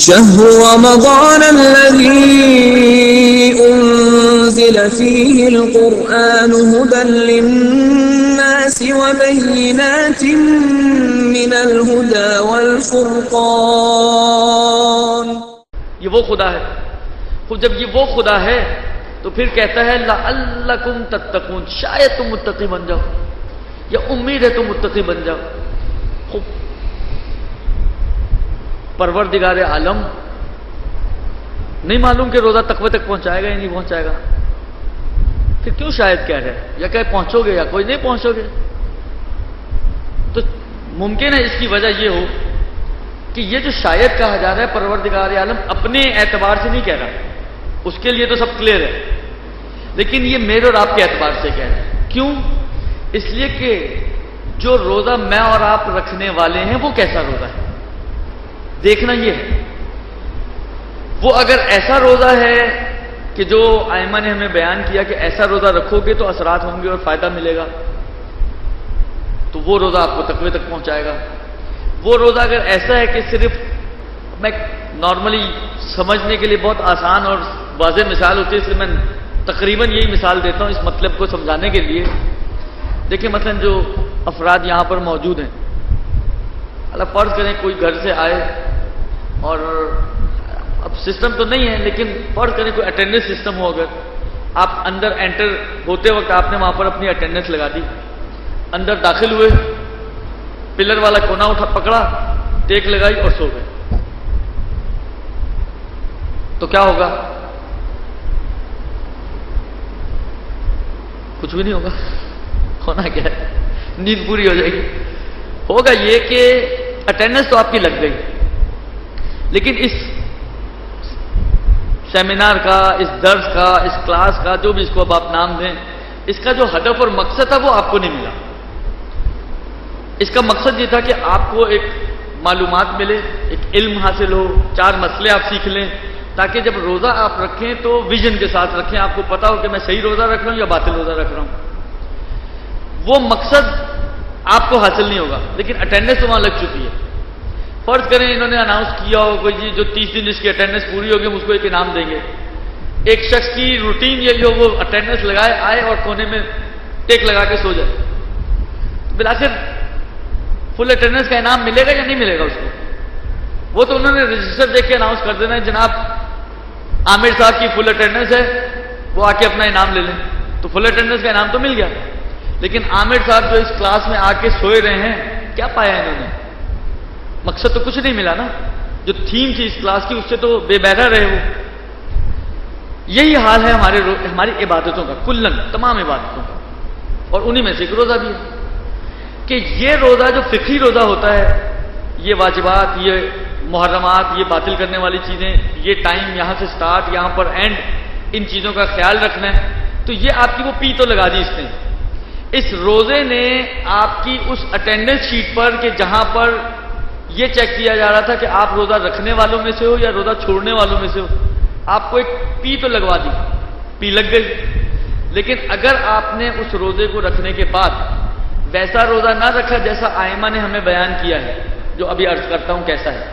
شهر رمضان الذي أنزل فيه القرآن هدى للناس وبينات من الهدى والفرقان. یہ وہ خدا ہے. خود جب یہ وہ خدا ہے تو پھر کہتا ہے لعلکم تتقون، شاید تم متقی بن جاؤ، یا امید ہے تم متقی بن جاؤ. خوب پروردگار عالم نہیں معلوم کہ روزہ تقوی تک پہنچائے گا یا نہیں پہنچائے گا، پھر کیوں شاید کہہ رہے یا کہ پہنچو گے یا کوئی نہیں پہنچو گے. تو ممکن ہے اس کی وجہ یہ ہو کہ یہ جو شاید کہا جا رہا ہے پروردگار عالم اپنے اعتبار سے نہیں کہہ رہا، اس کے لیے تو سب کلیئر ہے، لیکن یہ میرے اور آپ کے اعتبار سے کہہ رہا ہے. کیوں؟ اس لیے کہ جو روزہ میں اور آپ رکھنے والے ہیں وہ کیسا روزہ ہے دیکھنا یہ ہے. وہ اگر ایسا روزہ ہے کہ جو ائمہ نے ہمیں بیان کیا کہ ایسا روزہ رکھو گے تو اثرات ہوں گے اور فائدہ ملے گا، تو وہ روزہ آپ کو تقوی تک پہنچائے گا. وہ روزہ اگر ایسا ہے کہ صرف میں نارملی سمجھنے کے لیے بہت آسان اور واضح مثال ہوتی ہے، اس لیے میں تقریباً یہی مثال دیتا ہوں اس مطلب کو سمجھانے کے لیے. دیکھیں مثلا جو افراد یہاں پر موجود ہیں، اللہ فرض کریں کوئی گھر سے آئے اور اب سسٹم تو نہیں ہے لیکن فرض کریں کوئی اٹینڈنس سسٹم ہو، اگر آپ اندر انٹر ہوتے وقت آپ نے وہاں پر اپنی اٹینڈنس لگا دی، اندر داخل ہوئے، پلر والا کونا پکڑا، ٹیک لگائی اور سو گئے، تو کیا ہوگا؟ کچھ بھی نہیں ہوگا. ہونا کیا ہے؟ نیند پوری ہو جائے گی. ہوگا یہ کہ اٹینڈنس تو آپ کی لگ گئی، لیکن اس سیمینار کا، اس درس کا، اس کلاس کا، جو بھی اس کو اب آپ نام دیں، اس کا جو ہدف اور مقصد تھا وہ آپ کو نہیں ملا. اس کا مقصد یہ تھا کہ آپ کو ایک معلومات ملے، ایک علم حاصل ہو، 4 مسئلے آپ سیکھ لیں، تاکہ جب روزہ آپ رکھیں تو ویژن کے ساتھ رکھیں، آپ کو پتا ہو کہ میں صحیح روزہ رکھ رہا ہوں یا باطل روزہ رکھ رہا ہوں. وہ مقصد آپ کو حاصل نہیں ہوگا، لیکن اٹینڈنس تو وہاں لگ چکی ہے. فرض کریں انہوں نے اناؤنس کیا ہو کہ جی جو 30 دن جس کی اٹینڈنس پوری ہوگی ہم اس کو ایک انعام دیں گے. ایک شخص کی روٹین یہی ہو وہ اٹینڈنس لگائے، آئے اور کونے میں ٹیک لگا کے سو جائے، بالآخر فل اٹینڈنس کا انعام ملے گا یا نہیں ملے گا اس کو؟ وہ تو انہوں نے رجسٹر دیکھ کے اناؤنس کر دینا ہے جناب عامر صاحب کی فل اٹینڈنس ہے، وہ آ کے اپنا انعام لے لیں، تو فل اٹینڈنس کا انعام تو مل گیا. لیکن عامر صاحب جو اس کلاس میں آ کے سوئے رہے ہیں، کیا پایا انہوں نے؟ مقصد تو کچھ نہیں ملا نا. جو تھیم تھی اس کلاس کی اس سے تو بے بہرا رہے وہ. یہی حال ہے ہماری عبادتوں کا، کلن تمام عبادتوں کا، اور انہی میں سے ایک روزہ بھی ہے کہ یہ روزہ جو فقہی روزہ ہوتا ہے، یہ واجبات، یہ محرمات، یہ باطل کرنے والی چیزیں، یہ ٹائم یہاں سے سٹارٹ یہاں پر اینڈ، ان چیزوں کا خیال رکھنا ہے، تو یہ آپ کی وہ پی تو لگا دی اس نے. اس روزے نے آپ کی اس اٹینڈنس شیٹ پر کہ جہاں پر یہ چیک کیا جا رہا تھا کہ آپ روزہ رکھنے والوں میں سے ہو یا روزہ چھوڑنے والوں میں سے ہو، آپ کو ایک پی تو لگوا دی، پی لگ گئی. لیکن اگر آپ نے اس روزے کو رکھنے کے بعد ویسا روزہ نہ رکھا جیسا ائمہ نے ہمیں بیان کیا ہے، جو ابھی عرض کرتا ہوں کیسا ہے،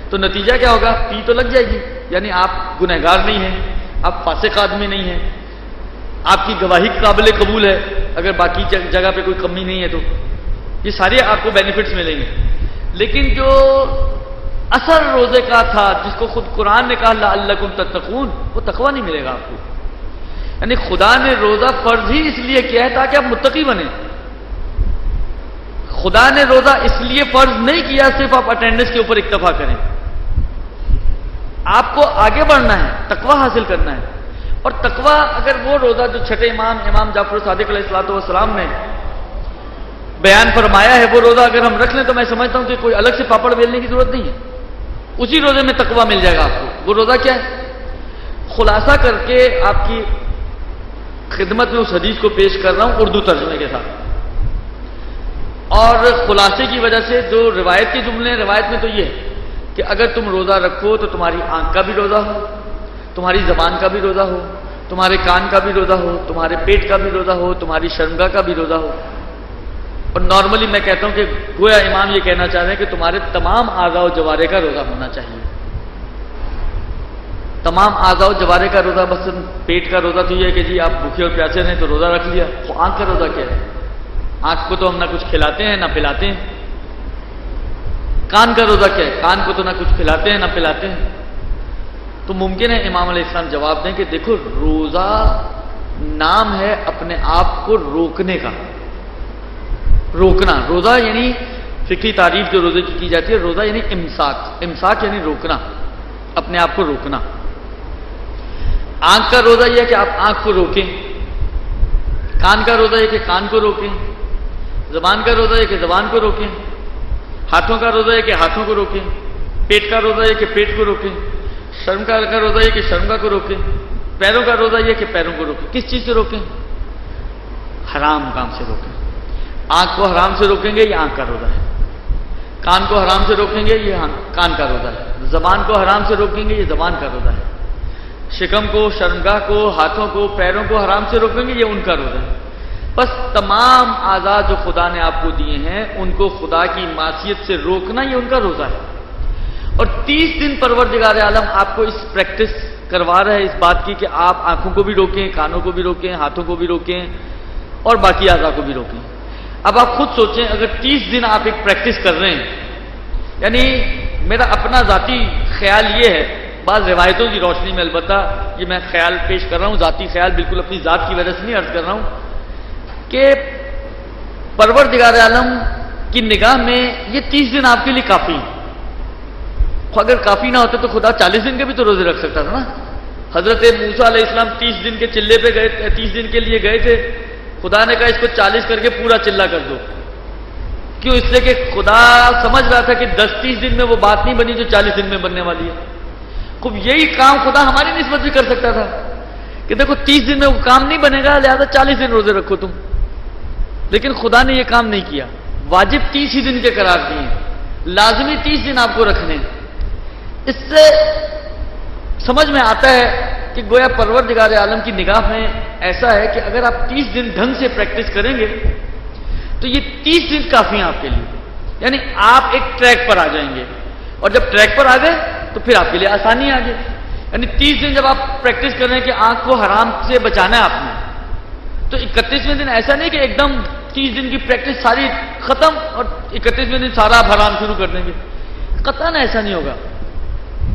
تو نتیجہ کیا ہوگا؟ پی تو لگ جائے گی، یعنی آپ گنہگار نہیں ہیں، آپ فاسق آدمی نہیں ہیں، آپ کی گواہی قابل قبول ہے اگر باقی جگہ پہ کوئی کمی نہیں ہے تو یہ سارے آپ کو بینیفٹس ملیں گے. لیکن جو اثر روزے کا تھا جس کو خود قرآن نے کہا لعلکم تتقون، وہ تقویٰ نہیں ملے گا آپ کو. یعنی خدا نے روزہ فرض ہی اس لیے کیا ہے تاکہ آپ متقی بنیں. خدا نے روزہ اس لیے فرض نہیں کیا صرف آپ اٹینڈنس کے اوپر اکتفا کریں. آپ کو آگے بڑھنا ہے، تقویٰ حاصل کرنا ہے. اور تقویٰ اگر وہ روزہ جو چھٹے امام جعفر صادق علیہ السلام نے بیان فرمایا ہے، وہ روزہ اگر ہم رکھ لیں تو میں سمجھتا ہوں کہ کوئی الگ سے پاپڑ بیلنے کی ضرورت نہیں ہے، اسی روزے میں تقویٰ مل جائے گا آپ کو. وہ روزہ کیا ہے؟ خلاصہ کر کے آپ کی خدمت میں اس حدیث کو پیش کر رہا ہوں اردو ترجمے کے ساتھ. اور خلاصے کی وجہ سے جو روایت کے جملے ہیں، روایت میں تو یہ ہے کہ اگر تم روزہ رکھو تو تمہاری آنکھ کا بھی روزہ ہو، تمہاری زبان کا بھی روزہ ہو، تمہارے کان کا بھی روزہ ہو، تمہارے پیٹ کا بھی روزہ ہو، تمہاری شرمگاہ کا بھی روزہ ہو. اور نارملی میں کہتا ہوں کہ گویا امام یہ کہنا چاہ رہے ہیں کہ تمہارے تمام اعضاء و جوارح کا روزہ ہونا چاہیے. تمام اعضاء و جوارے کا روزہ، بس پیٹ کا روزہ تو یہ ہے کہ جی آپ بھوکے اور پیاسے رہیں تو روزہ رکھ لیا. تو آنکھ کا روزہ کیا ہے؟ آنکھ کو تو ہم نہ کچھ کھلاتے ہیں نہ پلاتے ہیں. کان کا روزہ کیا ہے؟ کان کو تو نہ کچھ کھلاتے ہیں نہ پلاتے ہیں. تو ممکن ہے امام علیہ السلام جواب دیں کہ دیکھو روزہ نام ہے اپنے آپ کو روکنے کا. روکنا، روزہ یعنی فقہی تعریف جو روزے کی جاتی ہے، روزہ یعنی امساک. امساک یعنی روکنا، اپنے آپ کو روکنا. آنکھ کا روزہ یہ ہے کہ آپ آنکھ کو روکیں. کان کا روزہ یہ کہ کان کو روکیں. زبان کا روزہ یہ کہ زبان کو روکیں. ہاتھوں کا روزہ یہ کہ ہاتھوں کو روکیں. پیٹ کا روزہ یہ کہ پیٹ کو روکیں. شرم کا روزہ یہ کہ شرمگاہ کو روکیں. پیروں کا روزہ یہ کہ پیروں کو روکیں. کس چیز سے روکیں؟ حرام کام سے روکیں. آنکھ کو حرام سے روکیں گے، یہ آنکھ کا روزہ ہے. کان کو حرام سے روکیں گے، یہ کان کا روزہ ہے. زبان کو حرام سے روکیں گے، یہ زبان کا روزہ ہے. شکم کو، شرمگاہ کو، ہاتھوں کو، پیروں کو حرام سے روکیں گے، یہ ان کا روزہ ہے. بس تمام اعضاء جو خدا نے آپ کو دیے ہیں ان کو خدا کی معصیت سے روکنا، یہ ان کا روزہ ہے. اور 30 دن پروردگار عالم آپ کو اس پریکٹس کروا رہا ہے اس بات کی کہ آپ آنکھوں کو بھی روکیں، کانوں کو بھی روکیں، ہاتھوں کو بھی روکیں اور باقی اعضاء کو بھی روکیں. اب آپ خود سوچیں، اگر 30 دن آپ ایک پریکٹس کر رہے ہیں، یعنی میرا اپنا ذاتی خیال یہ ہے، بعض روایتوں کی روشنی میں البتہ یہ میں خیال پیش کر رہا ہوں، ذاتی خیال بالکل اپنی ذات کی وجہ سے نہیں عرض کر رہا ہوں، کہ پروردگار عالم کی نگاہ میں یہ 30 دن آپ کے لیے کافی ہیں. اگر کافی نہ ہوتے تو خدا 40 دن کے بھی تو روزے رکھ سکتا تھا نا. حضرت موسیٰ علیہ السلام 30 دن کے چلے پہ گئے، 30 دن کے لیے گئے تھے. خدا نے کہا اس کو 40 کر کے پورا چلہ کر دو. کیوں؟ اس لیے کہ خدا سمجھ رہا تھا کہ 10-30 دن میں وہ بات نہیں بنی جو 40 دن میں بننے والی ہے. خوب یہی کام خدا ہماری نسبت بھی کر سکتا تھا کہ دیکھو 30 دن میں وہ کام نہیں بنے گا، لہذا 40 دن روزے رکھو تم. لیکن خدا نے یہ کام نہیں کیا. واجب 30 ہی دن کے قرار دیے، لازمی 30 دن آپ کو رکھنے. اس سے سمجھ میں آتا ہے کہ گویا پروردگار عالم کی نگاہ میں ایسا ہے کہ اگر آپ 30 دن ڈھنگ سے پریکٹس کریں گے تو یہ 30 دن کافی ہیں آپ کے لیے. یعنی آپ ایک ٹریک پر آ جائیں گے، اور جب ٹریک پر آ گئے تو پھر آپ کے لیے آسانی آ گئی. یعنی 30 دن جب آپ پریکٹس کر رہے ہیں کہ آنکھ کو حرام سے بچانا ہے آپ نے، تو 31ویں دن ایسا نہیں کہ ایک دم 30 دن کی پریکٹس ساری ختم اور 31ویں دن سارا آپ حرام شروع کر دیں گے. قطعاً ایسا نہیں ہوگا.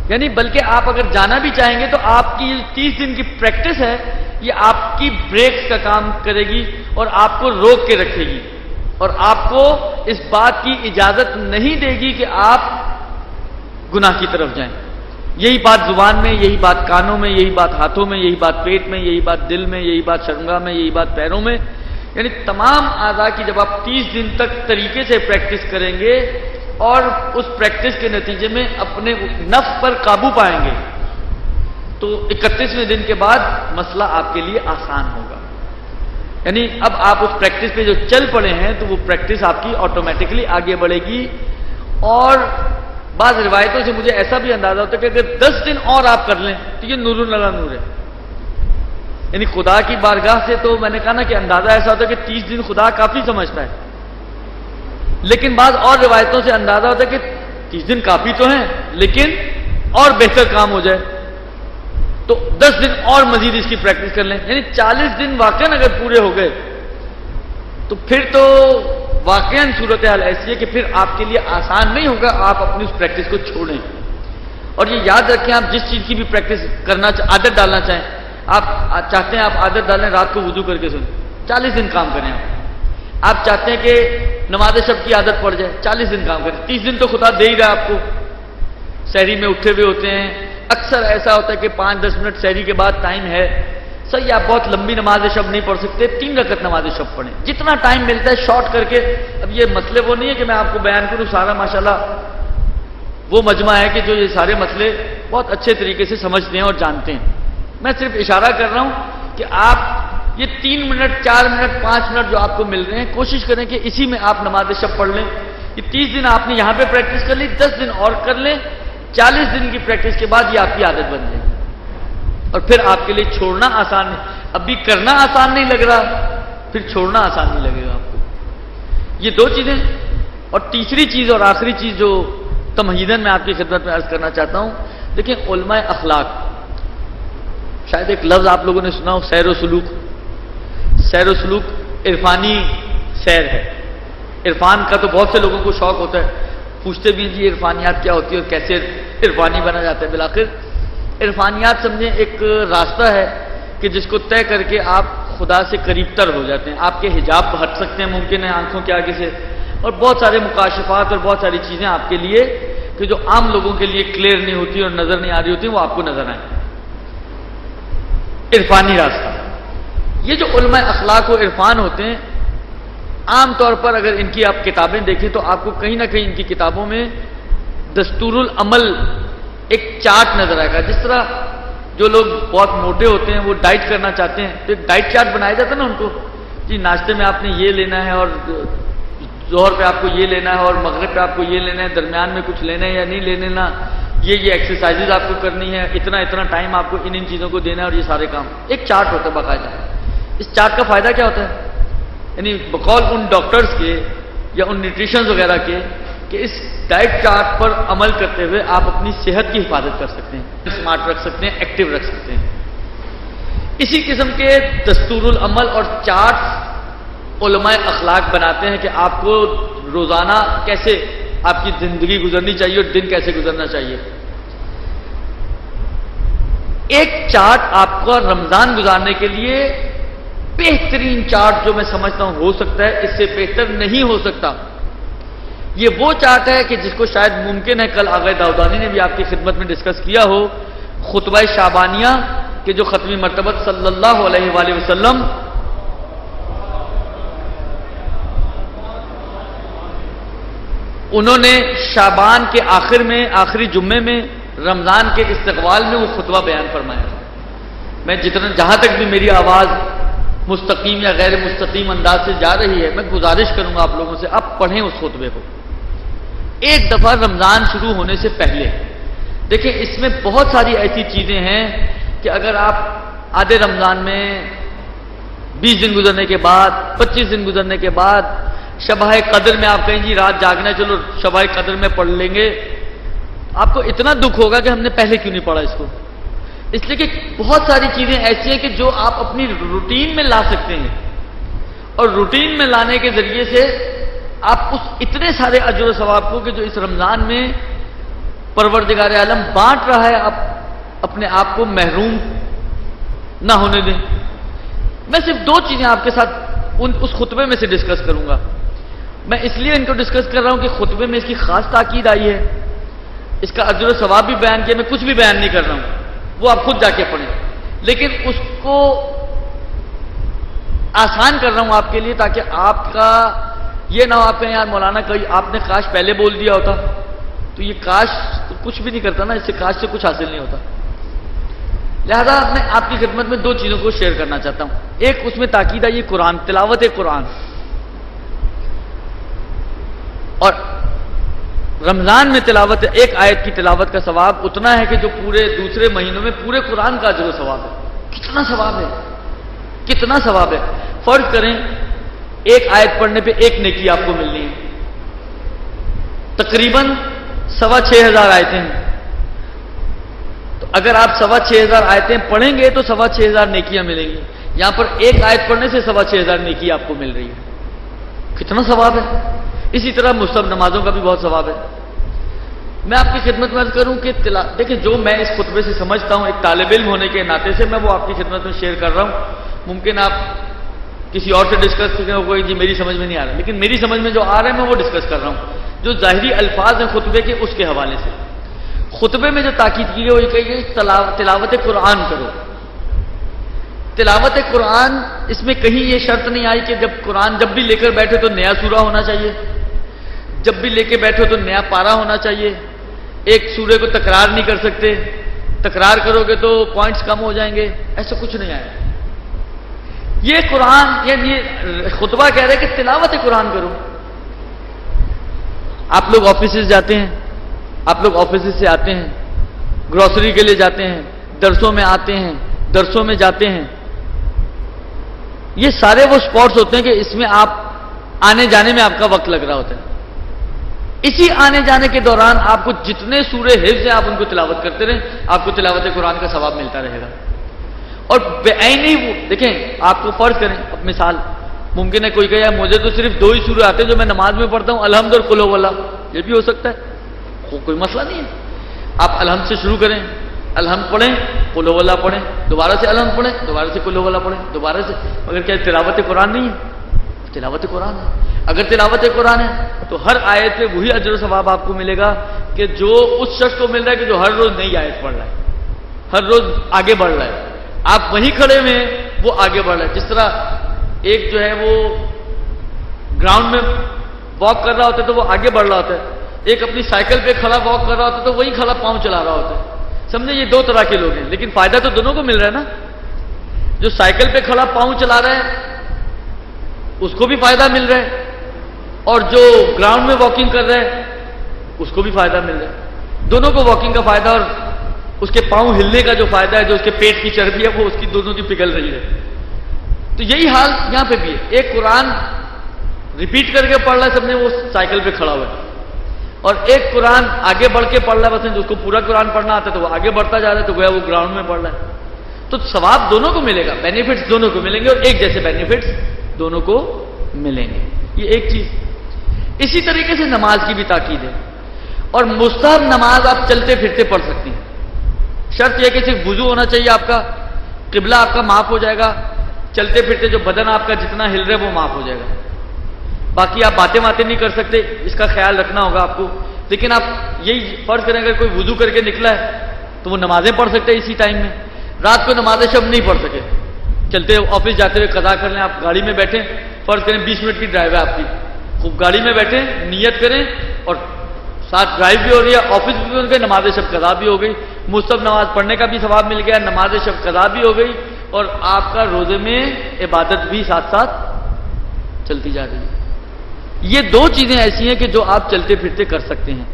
یعنی بلکہ آپ اگر جانا بھی چاہیں گے تو آپ کی 30 دن کی پریکٹس ہے، یہ آپ کی بریکس کا کام کرے گی اور آپ کو روک کے رکھے گی، اور آپ کو اس بات کی اجازت نہیں دے گی کہ آپ گناہ کی طرف جائیں. یہی بات زبان میں، یہی بات کانوں میں، یہی بات ہاتھوں میں، یہی بات پیٹ میں، یہی بات دل میں، یہی بات شرمگاہ میں، یہی بات پیروں میں. یعنی تمام اعضاء کی جب آپ 30 دن تک طریقے سے پریکٹس کریں گے اور اس پریکٹس کے نتیجے میں اپنے نفس پر قابو پائیں گے تو 31ویں دن کے بعد مسئلہ آپ کے لیے آسان ہوگا. یعنی اب آپ اس پریکٹس پہ جو چل پڑے ہیں تو وہ پریکٹس آپ کی آٹومیٹکلی آگے بڑھے گی. اور بعض روایتوں سے مجھے ایسا بھی اندازہ ہوتا ہے کہ اگر 10 دن اور آپ کر لیں تو یہ نور لگا نور ہے. یعنی خدا کی بارگاہ سے تو میں نے کہا نا کہ اندازہ ایسا ہوتا ہے کہ 30 دن خدا کافی سمجھتا ہے، لیکن بعض اور روایتوں سے اندازہ ہوتا ہے کہ 30 دن کافی تو ہیں لیکن اور بہتر کام ہو جائے تو 10 دن اور مزید اس کی پریکٹس کر لیں. یعنی 40 دن واقعاً اگر پورے ہو گئے تو پھر تو واقعاً صورتحال ایسی ہے کہ پھر آپ کے لیے آسان نہیں ہوگا آپ اپنی اس پریکٹس کو چھوڑیں. اور یہ یاد رکھیں، آپ جس چیز کی بھی پریکٹس کرنا عادت ڈالنا چاہیں، آپ چاہتے ہیں آپ عادت ڈالیں رات کو وضو کر کے سنیں، 40 دن کام کریں. آپ چاہتے ہیں کہ نماز شب کی عادت پڑ جائے، 40 دن کام کریں. 30 دن تو خدا دے ہی رہا آپ کو. سحری میں اٹھے ہوئے ہوتے ہیں، اکثر ایسا ہوتا ہے کہ 5-10 منٹ سحری کے بعد ٹائم ہے، صحیح آپ بہت لمبی نماز شب نہیں پڑھ سکتے، 3 رکعت نماز شب پڑھیں، جتنا ٹائم ملتا ہے شارٹ کر کے. اب یہ مسئلے وہ نہیں ہے کہ میں آپ کو بیان کروں، سارا ماشاءاللہ وہ مجمع ہے کہ جو یہ سارے مسئلے بہت اچھے طریقے سے سمجھتے ہیں اور جانتے ہیں. میں صرف اشارہ کر رہا ہوں کہ آپ یہ 3 منٹ 4 منٹ 5 منٹ جو آپ کو مل رہے ہیں کوشش کریں کہ اسی میں آپ نماز شب پڑھ لیں. یہ 30 دن آپ نے یہاں پہ پریکٹس کر لی، 10 دن اور کر لیں، 40 دن کی پریکٹس کے بعد یہ آپ کی عادت بن جائے گی اور پھر آپ کے لیے چھوڑنا آسان نہیں. ابھی کرنا آسان نہیں لگ رہا، پھر چھوڑنا آسان نہیں لگے گا آپ کو. یہ 2 چیزیں. اور تیسری چیز اور آخری چیز جو تمہیداً میں آپ کی خدمت میں عرض کرنا چاہتا ہوں، دیکھیں علماء اخلاق شاید ایک لفظ آپ لوگوں نے سنا ہو، سیر و سلوک. سیر و سلوک عرفانی سیر ہے. عرفان کا تو بہت سے لوگوں کو شوق ہوتا ہے، پوچھتے بھی ہیں جی عرفانیات کیا ہوتی ہے اور کیسے عرفانی بنا جاتا ہے. بالآخر عرفانیات سمجھیں ایک راستہ ہے کہ جس کو طے کر کے آپ خدا سے قریب تر ہو جاتے ہیں. آپ کے حجاب ہٹ سکتے ہیں ممکن ہے آنکھوں کے آگے سے، اور بہت سارے مکاشفات اور بہت ساری چیزیں آپ کے لیے کہ جو عام لوگوں کے لیے کلیئر نہیں ہوتی اور نظر نہیں آ رہی ہوتی وہ آپ کو نظر آئیں. عرفانی راستہ. یہ جو علماء اخلاق و عرفان ہوتے ہیں، عام طور پر اگر ان کی آپ کتابیں دیکھیں تو آپ کو کہیں نہ کہیں ان کی کتابوں میں دستور العمل ایک چارٹ نظر آئے گا. جس طرح جو لوگ بہت موٹے ہوتے ہیں وہ ڈائٹ کرنا چاہتے ہیں تو ایک ڈائٹ چارٹ بنایا جاتا ہے نا ان کو، جی ناشتے میں آپ نے یہ لینا ہے اور ظہر پہ آپ کو یہ لینا ہے اور مغرب پہ آپ کو یہ لینا ہے، درمیان میں کچھ لینا ہے یا نہیں لینا، یہ ایکسرسائزز آپ کو کرنی ہے، اتنا ٹائم آپ کو ان چیزوں کو دینا ہے اور یہ سارے کام. ایک چارٹ ہوتا ہے باقاعدہ. اس چارٹ کا فائدہ کیا ہوتا ہے؟ یعنی بقول ان ڈاکٹرز کے یا ان نیوٹریشنز وغیرہ کے کہ اس ڈائٹ چارٹ پر عمل کرتے ہوئے آپ اپنی صحت کی حفاظت کر سکتے ہیں، اسمارٹ رکھ سکتے ہیں، ایکٹیو رکھ سکتے ہیں. اسی قسم کے دستور العمل اور چارٹ علماء اخلاق بناتے ہیں کہ آپ کو روزانہ کیسے آپ کی زندگی گزرنی چاہیے اور دن کیسے گزرنا چاہیے. ایک چارٹ آپ کا رمضان گزارنے کے لیے بہترین چارٹ جو میں سمجھتا ہوں ہو سکتا ہے، اس سے بہتر نہیں ہو سکتا. یہ وہ چارٹ ہے کہ جس کو شاید ممکن ہے کل آغا داؤدانی نے بھی آپ کی خدمت میں ڈسکس کیا ہو، خطبہ شعبانیہ کہ جو ختمی مرتبہ صلی اللہ علیہ وآلہ وسلم انہوں نے شعبان کے آخر میں، آخری جمعے میں، رمضان کے استقبال میں وہ خطبہ بیان فرمایا. میں جہاں تک بھی میری آواز مستقیم یا غیر مستقیم انداز سے جا رہی ہے، میں گزارش کروں گا آپ لوگوں سے آپ پڑھیں اس خطبے کو ایک دفعہ رمضان شروع ہونے سے پہلے. دیکھیں اس میں بہت ساری ایسی چیزیں ہیں کہ اگر آپ آدھے رمضان میں 20 دن گزرنے کے بعد، 25 دن گزرنے کے بعد شبہ قدر میں آپ کہیں جی رات جاگنا چلو شبہ قدر میں پڑھ لیں گے، آپ کو اتنا دکھ ہوگا کہ ہم نے پہلے کیوں نہیں پڑھا اس کو. اس لیے کہ بہت ساری چیزیں ایسی ہیں کہ جو آپ اپنی روٹین میں لا سکتے ہیں اور روٹین میں لانے کے ذریعے سے آپ اس اتنے سارے اجر و ثواب کو کہ جو اس رمضان میں پروردگار عالم بانٹ رہا ہے، آپ اپنے آپ کو محروم نہ ہونے دیں. میں صرف 2 چیزیں آپ کے ساتھ اس خطبے میں سے ڈسکس کروں گا. میں اس لیے ان کو ڈسکس کر رہا ہوں کہ خطبے میں اس کی خاص تاکید آئی ہے، اس کا اجر و ثواب بھی بیان کیا. میں کچھ بھی بیان نہیں کر رہا ہوں، وہ آپ خود جا کے پڑھیں، لیکن اس کو آسان کر رہا ہوں آپ کے لیے تاکہ آپ کا یہ نہ ہو آپ کہیں یار مولانا کہیں آپ نے کاش پہلے بول دیا ہوتا. تو یہ کاش تو کچھ بھی نہیں کرتا نا، اس سے کاش سے کچھ حاصل نہیں ہوتا. لہذا میں آپ کی خدمت میں 2 چیزوں کو شیئر کرنا چاہتا ہوں. ایک اس میں تاکید ہے یہ قرآن، تلاوت قرآن. اور رمضان میں تلاوت ایک آیت کی تلاوت کا ثواب اتنا ہے کہ جو پورے دوسرے مہینوں میں پورے قرآن کا اجر و ثواب ہے. کتنا ثواب ہے، کتنا ثواب ہے. فرض کریں ایک آیت پڑھنے پہ 1 نیکی آپ کو ملنی ہے. تقریباً 6,500 آیتیں ہیں. تو اگر آپ 6,500 آیتیں پڑھیں گے تو 6,500 نیکیاں ملیں گی. یہاں پر ایک آیت پڑھنے سے 6,500 نیکی آپ کو مل رہی ہے. کتنا ثواب ہے. اسی طرح مستحب نمازوں کا بھی بہت ثواب ہے. میں آپ کی خدمت میں عرض کروں کہ دیکھیں جو میں اس خطبے سے سمجھتا ہوں ایک طالب علم ہونے کے ناطے سے میں وہ آپ کی خدمت میں شیئر کر رہا ہوں. ممکن آپ کسی اور سے ڈسکس کریں کوئی جی میری سمجھ میں نہیں آ رہا، لیکن میری سمجھ میں جو آ رہا ہے میں وہ ڈسکس کر رہا ہوں. جو ظاہری الفاظ ہیں خطبے کے اس کے حوالے سے خطبے میں جو تاکید کی گئی وہ یہ کہی گئی تلاوت قرآن کرو. تلاوت قرآن اس میں کہیں یہ شرط نہیں آئی کہ جب قرآن جب بھی لے کر بیٹھے تو نیا سورہ ہونا چاہیے، جب بھی لے کے بیٹھو تو نیا پارا ہونا چاہیے، ایک سورے کو تکرار نہیں کر سکتے، تکرار کرو گے تو پوائنٹس کم ہو جائیں گے. ایسا کچھ نہیں آیا. یہ قرآن یعنی خطبہ کہہ رہے کہ تلاوت قرآن کرو. آپ لوگ آفیسز جاتے ہیں، آپ لوگ آفیسز سے آتے ہیں، گروسری کے لیے جاتے ہیں، درسوں میں آتے ہیں، درسوں میں جاتے ہیں. یہ سارے وہ سپورٹس ہوتے ہیں کہ اس میں آپ آنے جانے میں آپ کا وقت لگ رہا ہوتا ہے. اسی آنے جانے کے دوران آپ کو جتنے سورے حفظ ہیں آپ ان کو تلاوت کرتے رہیں، آپ کو تلاوت قرآن کا ثواب ملتا رہے گا. اور بعین ہی وہ دیکھیں، آپ کو فرض کریں اب مثال، ممکن ہے کوئی کہے مجھے تو صرف 2 ہی سورے آتے ہیں جو میں نماز میں پڑھتا ہوں، الحمد اور قل واللہ، یہ بھی ہو سکتا ہے، کوئی مسئلہ نہیں ہے۔ آپ الحمد سے شروع کریں، الحمد پڑھیں، قل واللہ پڑھیں، دوبارہ سے الحمد پڑھیں، دوبارہ سے قل واللہ پڑھیں، دوبارہ سے، مگر کیا تلاوت قرآن نہیں ہے؟ تلاوت قرآن ہے۔ اگر تلاوت قرآن ہے تو ہر آیت پہ وہی اجر و ثواب آپ کو ملے گا کہ جو اس شخص کو مل رہا ہے کہ جو ہر روز نئی آیت پڑھ رہا ہے، ہر روز آگے بڑھ رہا ہے۔ آپ وہیں کھڑے ہوئے ہیں، وہ آگے بڑھ رہا ہے۔ جس طرح ایک جو ہے وہ گراؤنڈ میں واک کر رہا ہوتا ہے تو وہ آگے بڑھ رہا ہوتا ہے، ایک اپنی سائیکل پہ کھڑا واک کر رہا ہوتا ہے تو وہی کھڑا پاؤں چلا رہا ہوتا ہے۔ سمجھے، یہ 2 طرح کے لوگ ہیں، لیکن فائدہ تو دونوں کو مل رہا ہے نا۔ جو سائیکل پہ کھڑا پاؤں چلا رہا ہے اس کو بھی فائدہ مل رہا ہے، اور جو گراؤنڈ میں واکنگ کر رہا ہے اس کو بھی فائدہ مل رہا ہے۔ دونوں کو واکنگ کا فائدہ اور اس کے پاؤں ہلنے کا جو فائدہ ہے، جو اس کے پیٹ کی چربی ہے وہ اس کی دونوں کی پگھل رہی ہے۔ تو یہی حال یہاں پہ بھی ہے، ایک قرآن ریپیٹ کر کے پڑھ رہا ہے سب نے، وہ سائیکل پہ کھڑا ہوا ہے، اور ایک قرآن آگے بڑھ کے پڑھ رہا ہے، مثلا جو اس کو پورا قرآن پڑھنا آتا ہے تو وہ آگے بڑھتا جا رہا ہے، تو گویا وہ گراؤنڈ میں پڑھ رہا ہے۔ تو ثواب دونوں کو ملے گا، بینیفٹس دونوں کو ملیں گے، اور ایک جیسے بینیفٹس دونوں کو ملیں گے، یہ ایک چیز۔ اسی طریقے سے نماز کی بھی تاکید ہے، اور مستحب نماز آپ چلتے پھرتے پڑھ سکتی ہیں، شرط یہ کہ صرف وضو ہونا چاہیے آپ کا، قبلہ آپ کا معاف ہو جائے گا، چلتے پھرتے جو بدن آپ کا جتنا ہل رہا ہے وہ معاف ہو جائے گا۔ باقی آپ باتیں نہیں کر سکتے، اس کا خیال رکھنا ہوگا آپ کو، لیکن آپ یہی فرض کریں اگر کوئی وضو کر کے نکلا ہے تو وہ نمازیں پڑھ سکتے ہیں اسی ٹائم میں۔ رات کو نمازیں شب نہیں پڑھ سکے، چلتے آفس جاتے ہوئے قضا کر لیں، آپ گاڑی میں بیٹھیں، فرض کریں 20 منٹ کی ڈرائیو ہے آپ کی، خوب گاڑی میں بیٹھیں، نیت کریں، اور ساتھ ڈرائیو بھی ہو رہی ہے، آفس بھی ہو گئے، نماز شب قضا بھی ہو گئی، مستحب نماز پڑھنے کا بھی ثواب مل گیا، نماز شب قضا بھی ہو گئی، اور آپ کا روزے میں عبادت بھی ساتھ ساتھ چلتی جا رہی ہے۔ یہ 2 چیزیں ایسی ہیں کہ جو آپ چلتے پھرتے کر سکتے ہیں،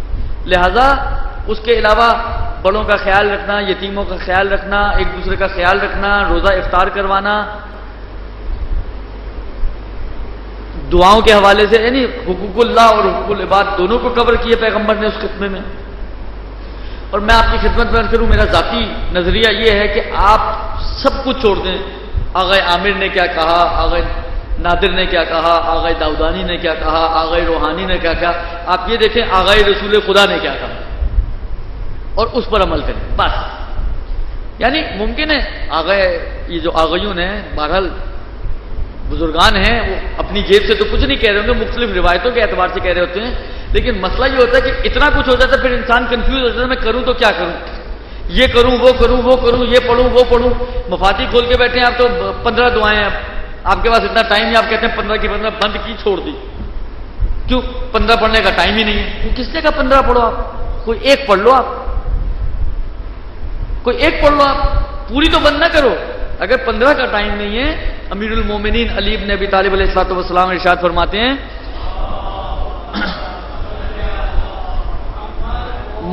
لہذا اس کے علاوہ بڑوں کا خیال رکھنا، یتیموں کا خیال رکھنا، ایک دوسرے کا خیال رکھنا، روزہ افطار کروانا، دعاؤں کے حوالے سے، یعنی حقوق اللہ اور حقوق العباد دونوں کو کور کیے پیغمبر نے اس خطبے میں۔ اور میں آپ کی خدمت میں عرض کروں، میرا ذاتی نظریہ یہ ہے کہ آپ سب کچھ چھوڑ دیں، آغا عامر نے کیا کہا، آغا نادر نے کیا کہا، آغا داؤدانی نے کیا کہا، آغا روحانی نے کیا کہا، آپ یہ دیکھیں آغا رسول خدا نے کیا کہا اور اس پر عمل کریں بس۔ یعنی ممکن ہے آغا، یہ جو آغیون ہیں بہرحال بزرگان ہیں، وہ اپنی جیب سے تو کچھ نہیں کہہ رہے ہوں گے، مختلف روایتوں کے اعتبار سے کہہ رہے ہوتے ہیں، لیکن مسئلہ یہ ہوتا ہے کہ اتنا کچھ ہو جاتا ہے پھر انسان کنفیوز ہو جاتا ہے، میں کروں تو کیا کروں، یہ کروں وہ کروں وہ کروں، یہ پڑھوں وہ پڑھوں، مفاتی کھول کے بیٹھے ہیں آپ تو 15 دعائیں ہیں، آپ کے پاس اتنا ٹائم نہیں، آپ کہتے ہیں 15 کی 15 بند کی چھوڑ دی، کیوں 15 پڑھنے کا ٹائم ہی نہیں ہے، کس نے کہا 15 پڑھو، آپ کوئی ایک پڑھ لو، آپ کوئی ایک پڑھ لو، آپ پوری تو بند نہ کرو۔ اگر 15 کا ٹائم نہیں ہے، امیر المومنین علی بن ابی طالب علیہ الصلوۃ والسلام ارشاد فرماتے ہیں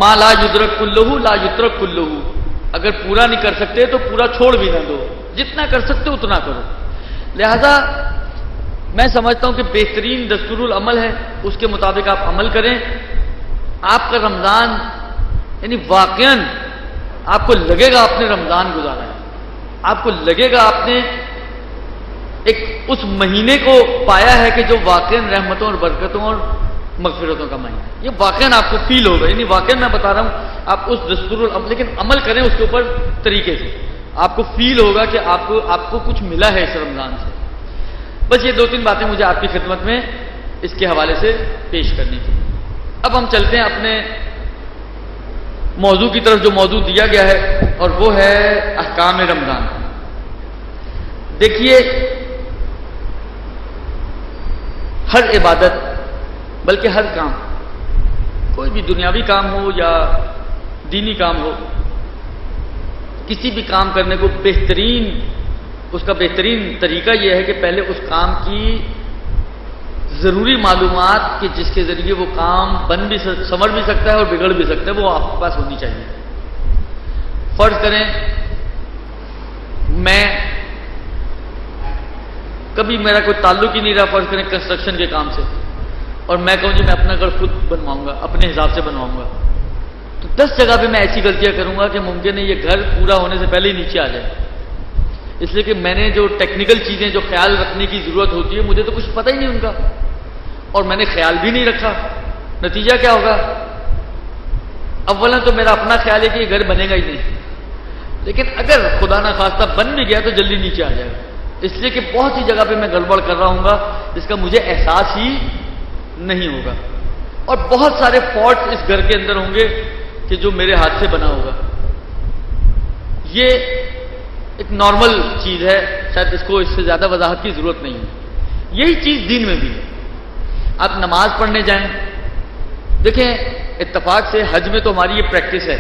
ما لا یدرک کلہ لا یترک کلہ، اگر پورا نہیں کر سکتے تو پورا چھوڑ بھی نہ دو، جتنا کر سکتے اتنا کرو۔ لہذا میں سمجھتا ہوں کہ بہترین دستور العمل ہے، اس کے مطابق آپ عمل کریں۔ آپ کا رمضان یعنی واقعاً آپ کو لگے گا آپ نے رمضان گزارا ہے، آپ کو لگے گا آپ نے ایک اس مہینے کو پایا ہے کہ جو واقعاً رحمتوں اور برکتوں اور مغفرتوں کا مہینہ ہے، یہ واقعاً آپ کو فیل ہوگا، یعنی واقعاً میں بتا رہا ہوں آپ اس دستور العمل، لیکن عمل کریں اس کے اوپر طریقے سے، آپ کو فیل ہوگا کہ آپ کو کچھ ملا ہے اس رمضان سے۔ بس یہ 2-3 باتیں مجھے آپ کی خدمت میں اس کے حوالے سے پیش کرنی تھی۔ اب ہم چلتے ہیں اپنے موضوع کی طرف، جو موضوع دیا گیا ہے، اور وہ ہے احکام رمضان۔ دیکھیے، ہر عبادت بلکہ ہر کام، کوئی بھی دنیاوی کام ہو یا دینی کام ہو، کسی بھی کام کرنے کو اس کا بہترین طریقہ یہ ہے کہ پہلے اس کام کی ضروری معلومات کہ جس کے ذریعے وہ کام بن بھی سمجھ بھی سکتا ہے اور بگڑ بھی سکتا ہے، وہ آپ کے پاس ہونی چاہیے۔ فرض کریں میں کبھی میرا کوئی تعلق ہی نہیں رہا، فرض کریں کنسٹرکشن کے کام سے، اور میں کہوں جی میں اپنا گھر خود بنواؤں گا، اپنے حساب سے بنواؤں گا، تو 10 جگہ پہ میں ایسی غلطیاں کروں گا کہ ممکن ہے یہ گھر پورا ہونے سے پہلے ہی نیچے آ جائے۔ اس لیے کہ میں نے جو ٹیکنیکل چیزیں جو خیال رکھنے کی ضرورت ہوتی ہے مجھے تو کچھ پتہ ہی نہیں ان کا، اور میں نے خیال بھی نہیں رکھا، نتیجہ کیا ہوگا؟ اولا تو میرا اپنا خیال ہے کہ یہ گھر بنے گا ہی نہیں، لیکن اگر خدا نہ خواستہ بن بھی گیا تو جلدی نیچے آ جائے گا، اس لیے کہ بہت سی جگہ پہ میں گڑبڑ کر رہا ہوں گا جس کا مجھے احساس ہی نہیں ہوگا، اور بہت سارے فالٹس اس گھر کے اندر ہوں گے کہ جو میرے ہاتھ سے بنا ہوگا۔ یہ ایک نارمل چیز ہے، شاید اس کو اس سے زیادہ وضاحت کی ضرورت نہیں ہے۔ یہی چیز دین میں بھی ہے۔ آپ نماز پڑھنے جائیں، دیکھیں اتفاق سے حج میں تو ہماری یہ پریکٹس ہے،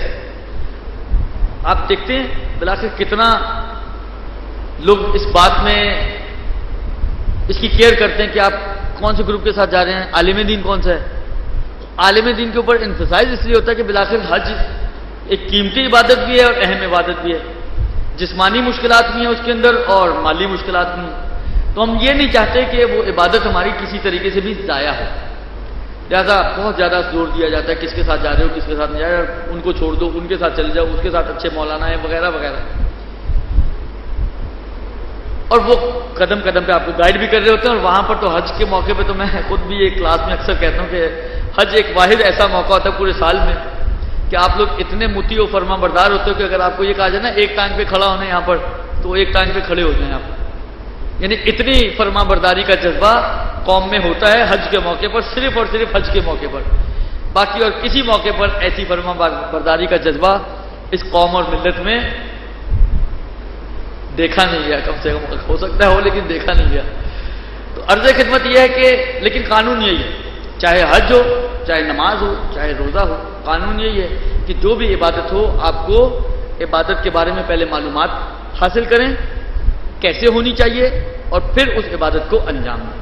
آپ دیکھتے ہیں بلاخر کتنا لوگ اس بات میں اس کی کیئر کرتے ہیں کہ آپ کون سے گروپ کے ساتھ جا رہے ہیں، عالم دین کون سا ہے۔ عالم دین کے اوپر امفسائز اس لیے ہوتا ہے کہ بلاخر حج ایک قیمتی عبادت بھی ہے اور اہم عبادت بھی ہے، جسمانی مشکلات بھی ہیں اس کے اندر اور مالی مشکلات بھی ہیں، تو ہم یہ نہیں چاہتے کہ وہ عبادت ہماری کسی طریقے سے بھی ضائع ہو، لہٰذا بہت زیادہ زور دیا جاتا ہے کس کے ساتھ جا رہے ہو، کس کے ساتھ نہیں جا رہے ہو، ان کو چھوڑ دو، ان کے ساتھ چلے جاؤ، اس کے ساتھ اچھے مولانا ہیں وغیرہ وغیرہ، اور وہ قدم قدم پہ آپ کو گائیڈ بھی کر رہے ہوتے ہیں۔ اور وہاں پر تو حج کے موقع پہ تو میں خود بھی ایک کلاس میں اکثر کہتا ہوں کہ حج ایک واحد ایسا موقع ہوتا ہے پورے سال میں کہ آپ لوگ اتنے مطیع و فرما بردار ہوتے ہو کہ اگر آپ کو یہ کہا جائے نا ایک ٹانگ پہ کھڑا ہونا ہے یہاں پر، تو ایک ٹانگ پہ کھڑے ہو جائیں آپ، یعنی اتنی فرما برداری کا جذبہ قوم میں ہوتا ہے حج کے موقع پر، صرف اور صرف حج کے موقع پر، باقی اور کسی موقع پر ایسی فرما برداری کا جذبہ اس قوم اور ملت میں دیکھا نہیں گیا، کم سے کم ہو سکتا ہے ہو لیکن دیکھا نہیں گیا۔ تو عرض خدمت یہ ہے کہ لیکن قانون یہی ہے، چاہے حج ہو، چاہے نماز ہو، چاہے روزہ ہو، قانون یہی ہے کہ جو بھی عبادت ہو آپ کو عبادت کے بارے میں پہلے معلومات حاصل کریں، کیسے ہونی چاہیے، اور پھر اس عبادت کو انجام دیں۔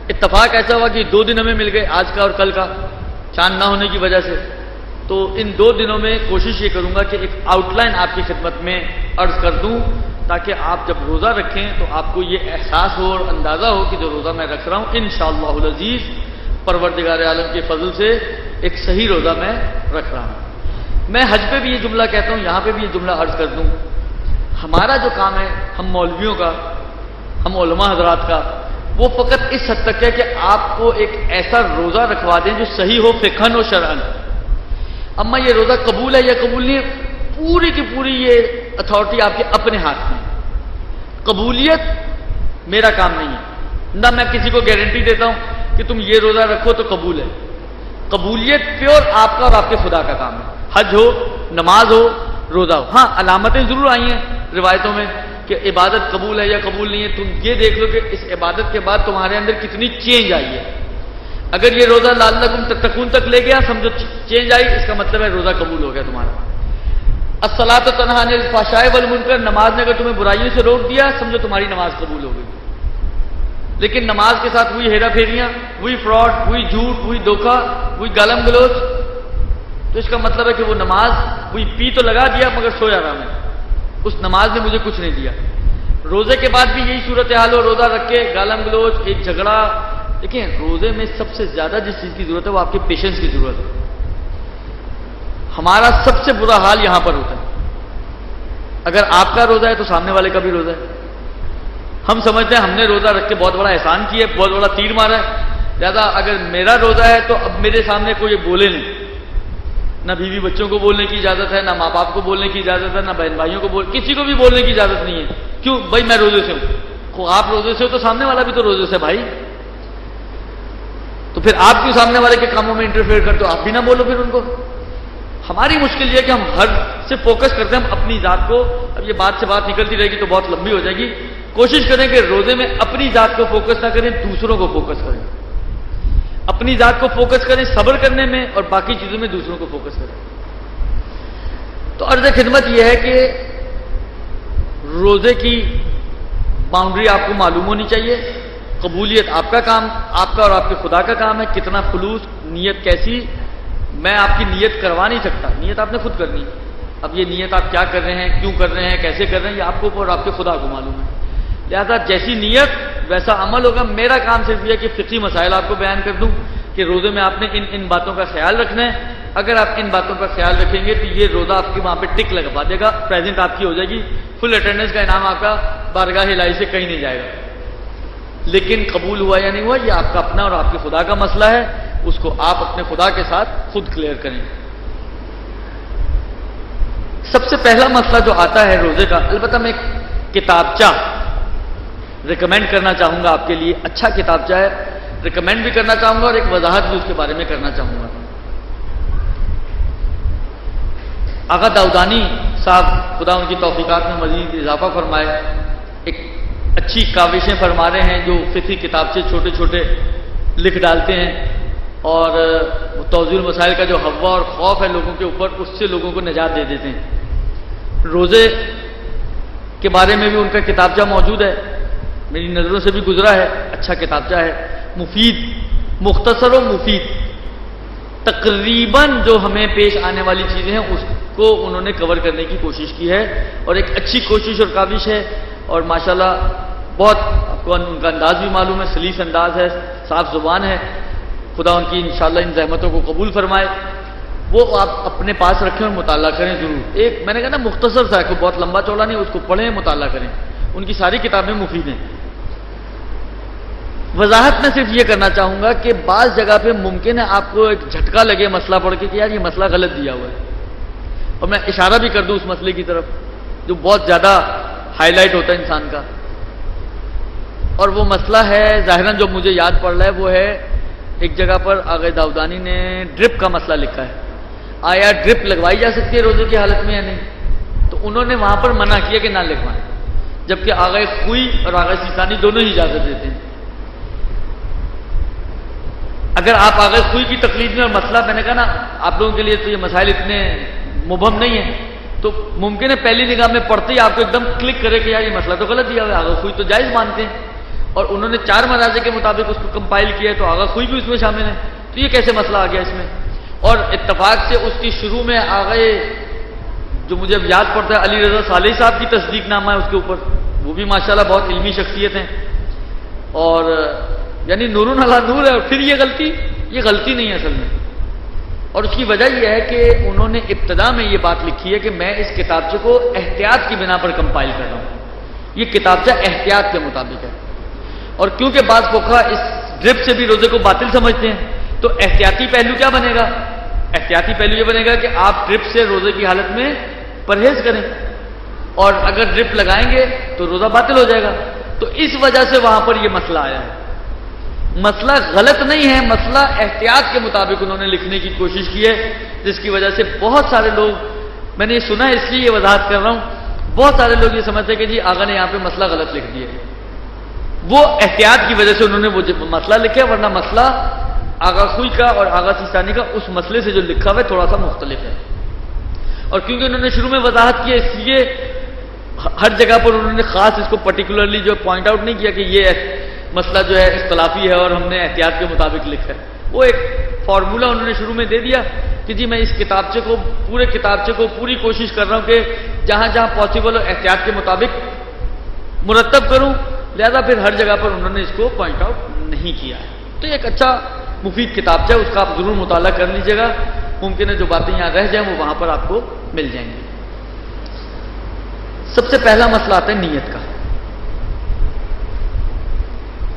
اتفاق ایسا ہوا کہ 2 دن ہمیں مل گئے، آج کا اور کل کا، چاند نہ ہونے کی وجہ سے، تو ان 2 دنوں میں کوشش یہ کروں گا کہ ایک آؤٹ لائن آپ کی خدمت میں عرض کر دوں تاکہ آپ جب روزہ رکھیں تو آپ کو یہ احساس ہو اور اندازہ ہو کہ جو روزہ میں رکھ رہا ہوں انشاءاللہ العزیز پروردگار عالم کے فضل سے ایک صحیح روزہ میں رکھ رہا ہوں۔ میں حج پہ بھی یہ جملہ کہتا ہوں، یہاں پہ بھی یہ جملہ عرض کر دوں، ہمارا جو کام ہے، ہم مولویوں کا، ہم علماء حضرات کا، وہ فقط اس حد تک ہے کہ آپ کو ایک ایسا روزہ رکھوا دیں جو صحیح ہو فقہاً و شرعاً۔ اما یہ روزہ قبول ہے یا قبول نہیں ہے، پوری کی پوری یہ اتھارٹی آپ کے اپنے ہاتھ میں، قبولیت میرا کام نہیں ہے، نہ میں کسی کو گارنٹی دیتا ہوں کہ تم یہ روزہ رکھو تو قبول ہے، قبولیت پیور آپ کا اور آپ کے خدا کا کام ہے، حج ہو، نماز ہو، روزہ ہو۔ ہاں علامتیں ضرور آئی ہیں روایتوں میں کہ عبادت قبول ہے یا قبول نہیں ہے، تم یہ دیکھ لو کہ اس عبادت کے بعد تمہارے اندر کتنی چینج آئی ہے، اگر یہ روزہ لعلکم تتقون تک لے گیا سمجھو چینج آئی، اس کا مطلب ہے روزہ قبول ہو گیا تمہارا۔ الصلاۃ تنہی عن الفحشاء والمنکر، نماز نے اگر تمہیں برائیوں سے روک دیا سمجھو تمہاری نماز قبول ہو گئی، لیکن نماز کے ساتھ وہی ہیرا پھیریاں، وہی فراڈ، وہی جھوٹ، وہی دھوکہ، وہی گالم گلوچ، تو اس کا مطلب ہے کہ وہ نماز وہی پی تو لگا دیا مگر سویا رہا میں، اس نماز نے مجھے کچھ نہیں دیا۔ روزے کے بعد بھی یہی صورتحال ہو، روزہ رکھ کے گالم گلوچ، ایک جھگڑا۔ دیکھیں روزے میں سب سے زیادہ جس چیز کی ضرورت ہے وہ آپ کے پیشنس کی ضرورت ہے۔ ہمارا سب سے برا حال یہاں پر ہوتا ہے، اگر آپ کا روزہ ہے تو سامنے والے کا بھی روزہ ہے، ہم سمجھتے ہیں ہم نے روزہ رکھ کے بہت بڑا احسان کیا ہے، بہت بڑا تیر مارا ہے، لہٰذا اگر میرا روزہ ہے تو اب میرے سامنے کوئی بولے نہیں، نہ بیوی بچوں کو بولنے کی اجازت ہے، نہ ماں باپ کو بولنے کی اجازت ہے، نہ بہن بھائیوں کو کسی کو بھی بولنے کی اجازت نہیں ہے۔ کیوں بھائی؟ میں روزے سے ہوں، آپ روزے سے ہو تو سامنے والا بھی تو روزے سے بھائی، تو پھر آپ کیوں سامنے والے کے کاموں میں انٹرفیئر کرتے ہو؟ آپ بھی نہ بولو پھر ان کو۔ ہماری مشکل یہ ہے کہ ہم ہر سے فوکس کرتے ہیں ہم اپنی ذات کو، اب یہ بات سے بات نکلتی رہے گی تو بہت لمبی ہو جائے گی، کوشش کریں کہ روزے میں اپنی ذات کو فوکس نہ کریں، دوسروں کو فوکس کریں، اپنی ذات کو فوکس کریں صبر کرنے میں اور باقی چیزوں میں دوسروں کو فوکس کریں۔ تو عرض خدمت یہ ہے کہ روزے کی باؤنڈری آپ کو معلوم ہونی چاہیے، قبولیت آپ کا کام، آپ کا اور آپ کے خدا کا کام ہے، کتنا خلوص، نیت کیسی، میں آپ کی نیت کروا نہیں سکتا، نیت آپ نے خود کرنی ہے۔ اب یہ نیت آپ کیا کر رہے ہیں، کیوں کر رہے ہیں، کیسے کر رہے ہیں، یہ آپ کو اور آپ کے خدا کو معلوم ہے، لہذا جیسی نیت ویسا عمل ہوگا۔ میرا کام صرف یہ ہے کہ فقہی مسائل آپ کو بیان کر دوں، کہ روزے میں آپ نے ان باتوں کا خیال رکھنا ہے. اگر آپ ان باتوں کا خیال رکھیں گے تو یہ روزہ آپ کی وہاں پہ ٹک لگا دے گا، پریزنٹ آپ کی ہو جائے گی، فل اٹینڈنس کا انعام آپ کا بارگاہ الہی سے کہیں نہیں جائے گا. لیکن قبول ہوا یا نہیں ہوا یہ آپ کا اپنا اور آپ کے خدا کا مسئلہ ہے، اس کو آپ اپنے خدا کے ساتھ خود کلیئر کریں. سب سے پہلا مسئلہ جو آتا ہے روزے کا، البتہ میں کتابچہ ریکمینڈ کرنا چاہوں گا آپ کے لیے، اچھا کتابچہ ہے، ریکمینڈ بھی کرنا چاہوں گا اور ایک وضاحت بھی اس کے بارے میں کرنا چاہوں گا. آقا داؤدانی صاحب خدا ان کی توفیقات میں مزید اضافہ فرمائے، ایک اچھی کاوشیں فرما رہے ہیں جو فقہی کتابچے چھوٹے چھوٹے لکھ ڈالتے ہیں، اور توضیح المسائل کا جو ہوا اور خوف ہے لوگوں کے اوپر، اس سے لوگوں کو نجات دے دیتے ہیں. روزے کے بارے میں بھی ان کا کتابچہ موجود ہے، میری نظروں سے بھی گزرا ہے، اچھا کتابچہ ہے، مفید، مختصر و مفید. تقریباً جو ہمیں پیش آنے والی چیزیں ہیں اس کو انہوں نے کور کرنے کی کوشش کی ہے، اور ایک اچھی کوشش اور کاوش ہے. اور ماشاءاللہ بہت آپ کو ان کا انداز بھی معلوم ہے، سلیس انداز ہے، صاف زبان ہے. خدا ان کی انشاءاللہ ان زحمتوں کو قبول فرمائے. وہ آپ اپنے پاس رکھیں اور مطالعہ کریں ضرور. ایک میں نے کہا نا مختصر سا ہے، کوئی بہت لمبا چوڑا نہیں، اس کو پڑھیں، مطالعہ کریں. ان کی ساری کتابیں مفید ہیں. وضاحت میں صرف یہ کرنا چاہوں گا کہ بعض جگہ پہ ممکن ہے آپ کو ایک جھٹکا لگے مسئلہ پڑھ کے کہ یار یہ مسئلہ غلط دیا ہوا ہے، اور میں اشارہ بھی کر دوں اس مسئلے کی طرف جو بہت زیادہ ہائی لائٹ ہوتا ہے انسان کا. اور وہ مسئلہ ہے ظاہراً جو مجھے یاد پڑ رہا ہے وہ ہے ایک جگہ پر آغا داؤدانی نے ڈرپ کا مسئلہ لکھا ہے. آیا ڈرپ لگوائی جا سکتی ہے روزے کی حالت میں یا نہیں؟ تو انہوں نے وہاں پر منع کیا کہ نہ لگوائیں، جبکہ آغا خوئی اور آغا سیستانی دونوں ہی اجازت دیتے ہیں. اگر آپ آغا خوئی کی تقلید میں، اور مسئلہ میں نے کہا نا آپ لوگوں کے لیے تو یہ مسائل اتنے مبہم نہیں ہیں، تو ممکن ہے پہلی نگاہ میں پڑھتے ہی آپ کو ایک دم کلک کرے کہ یار یہ مسئلہ تو غلط دیا ہوا ہے، آغا خوئی تو جائز مانتے ہیں، اور انہوں نے 4 مراجع کے مطابق اس کو کمپائل کیا ہے، تو آغا خوئی بھی اس میں شامل ہے، تو یہ کیسے مسئلہ آ گیا اس میں؟ اور اتفاق سے اس کی شروع میں آغا جو مجھے اب یاد پڑتا ہے علی رضا صالحی صاحب کی تصدیق نامہ ہے اس کے اوپر، وہ بھی ماشاءاللہ بہت علمی شخصیت ہیں، اور یعنی نور علی نور ہے. اور پھر یہ غلطی نہیں ہے اصل میں، اور اس کی وجہ یہ ہے کہ انہوں نے ابتدا میں یہ بات لکھی ہے کہ میں اس کتابچے کو احتیاط کی بنا پر کمپائل کر رہا ہوں. یہ کتابچہ احتیاط کے مطابق ہے، اور کیونکہ بعض فقہا اس ڈرپ سے بھی روزے کو باطل سمجھتے ہیں، تو احتیاطی پہلو کیا بنے گا؟ احتیاطی پہلو یہ بنے گا کہ آپ ڈرپ سے روزے کی حالت میں پرہیز کریں، اور اگر ڈرپ لگائیں گے تو روزہ باطل ہو جائے گا. تو اس وجہ سے وہاں پر یہ مسئلہ آیا ہے. مسئلہ غلط نہیں ہے، مسئلہ احتیاط کے مطابق انہوں نے لکھنے کی کوشش کی ہے، جس کی وجہ سے بہت سارے لوگ، میں نے یہ سنا ہے اس لیے یہ وضاحت کر رہا ہوں، بہت سارے لوگ یہ سمجھتے ہیں کہ جی آغا نے یہاں پہ مسئلہ غلط لکھ دیا ہے. وہ احتیاط کی وجہ سے انہوں نے وہ مسئلہ لکھا ہے، ورنہ مسئلہ آغا خوئی کا اور آغا سیستانی کا اس مسئلے سے جو لکھا ہوا ہے تھوڑا سا مختلف ہے. اور کیونکہ انہوں نے شروع میں وضاحت کی ہے اس لیے ہر جگہ پر انہوں نے خاص اس کو پرٹیکولرلی جو پوائنٹ آؤٹ نہیں کیا کہ یہ مسئلہ جو ہے اختلافی ہے اور ہم نے احتیاط کے مطابق لکھا ہے. وہ ایک فارمولہ انہوں نے شروع میں دے دیا کہ جی میں اس کتابچے کو، پورے کتابچے کو پوری کوشش کر رہا ہوں کہ جہاں جہاں پاسبل ہو احتیاط کے مطابق مرتب کروں، لہذا پھر ہر جگہ پر انہوں نے اس کو پوائنٹ آؤٹ نہیں کیا ہے. تو یہ ایک اچھا مفید کتابچہ ہے، اس کا آپ ضرور مطالعہ کر لیجیے گا. ممکن ہے جو باتیں یہاں رہ جائیں وہ وہاں پر آپ کو مل جائیں گی. سب سے پہلا مسئلہ آتا ہے نیت کا،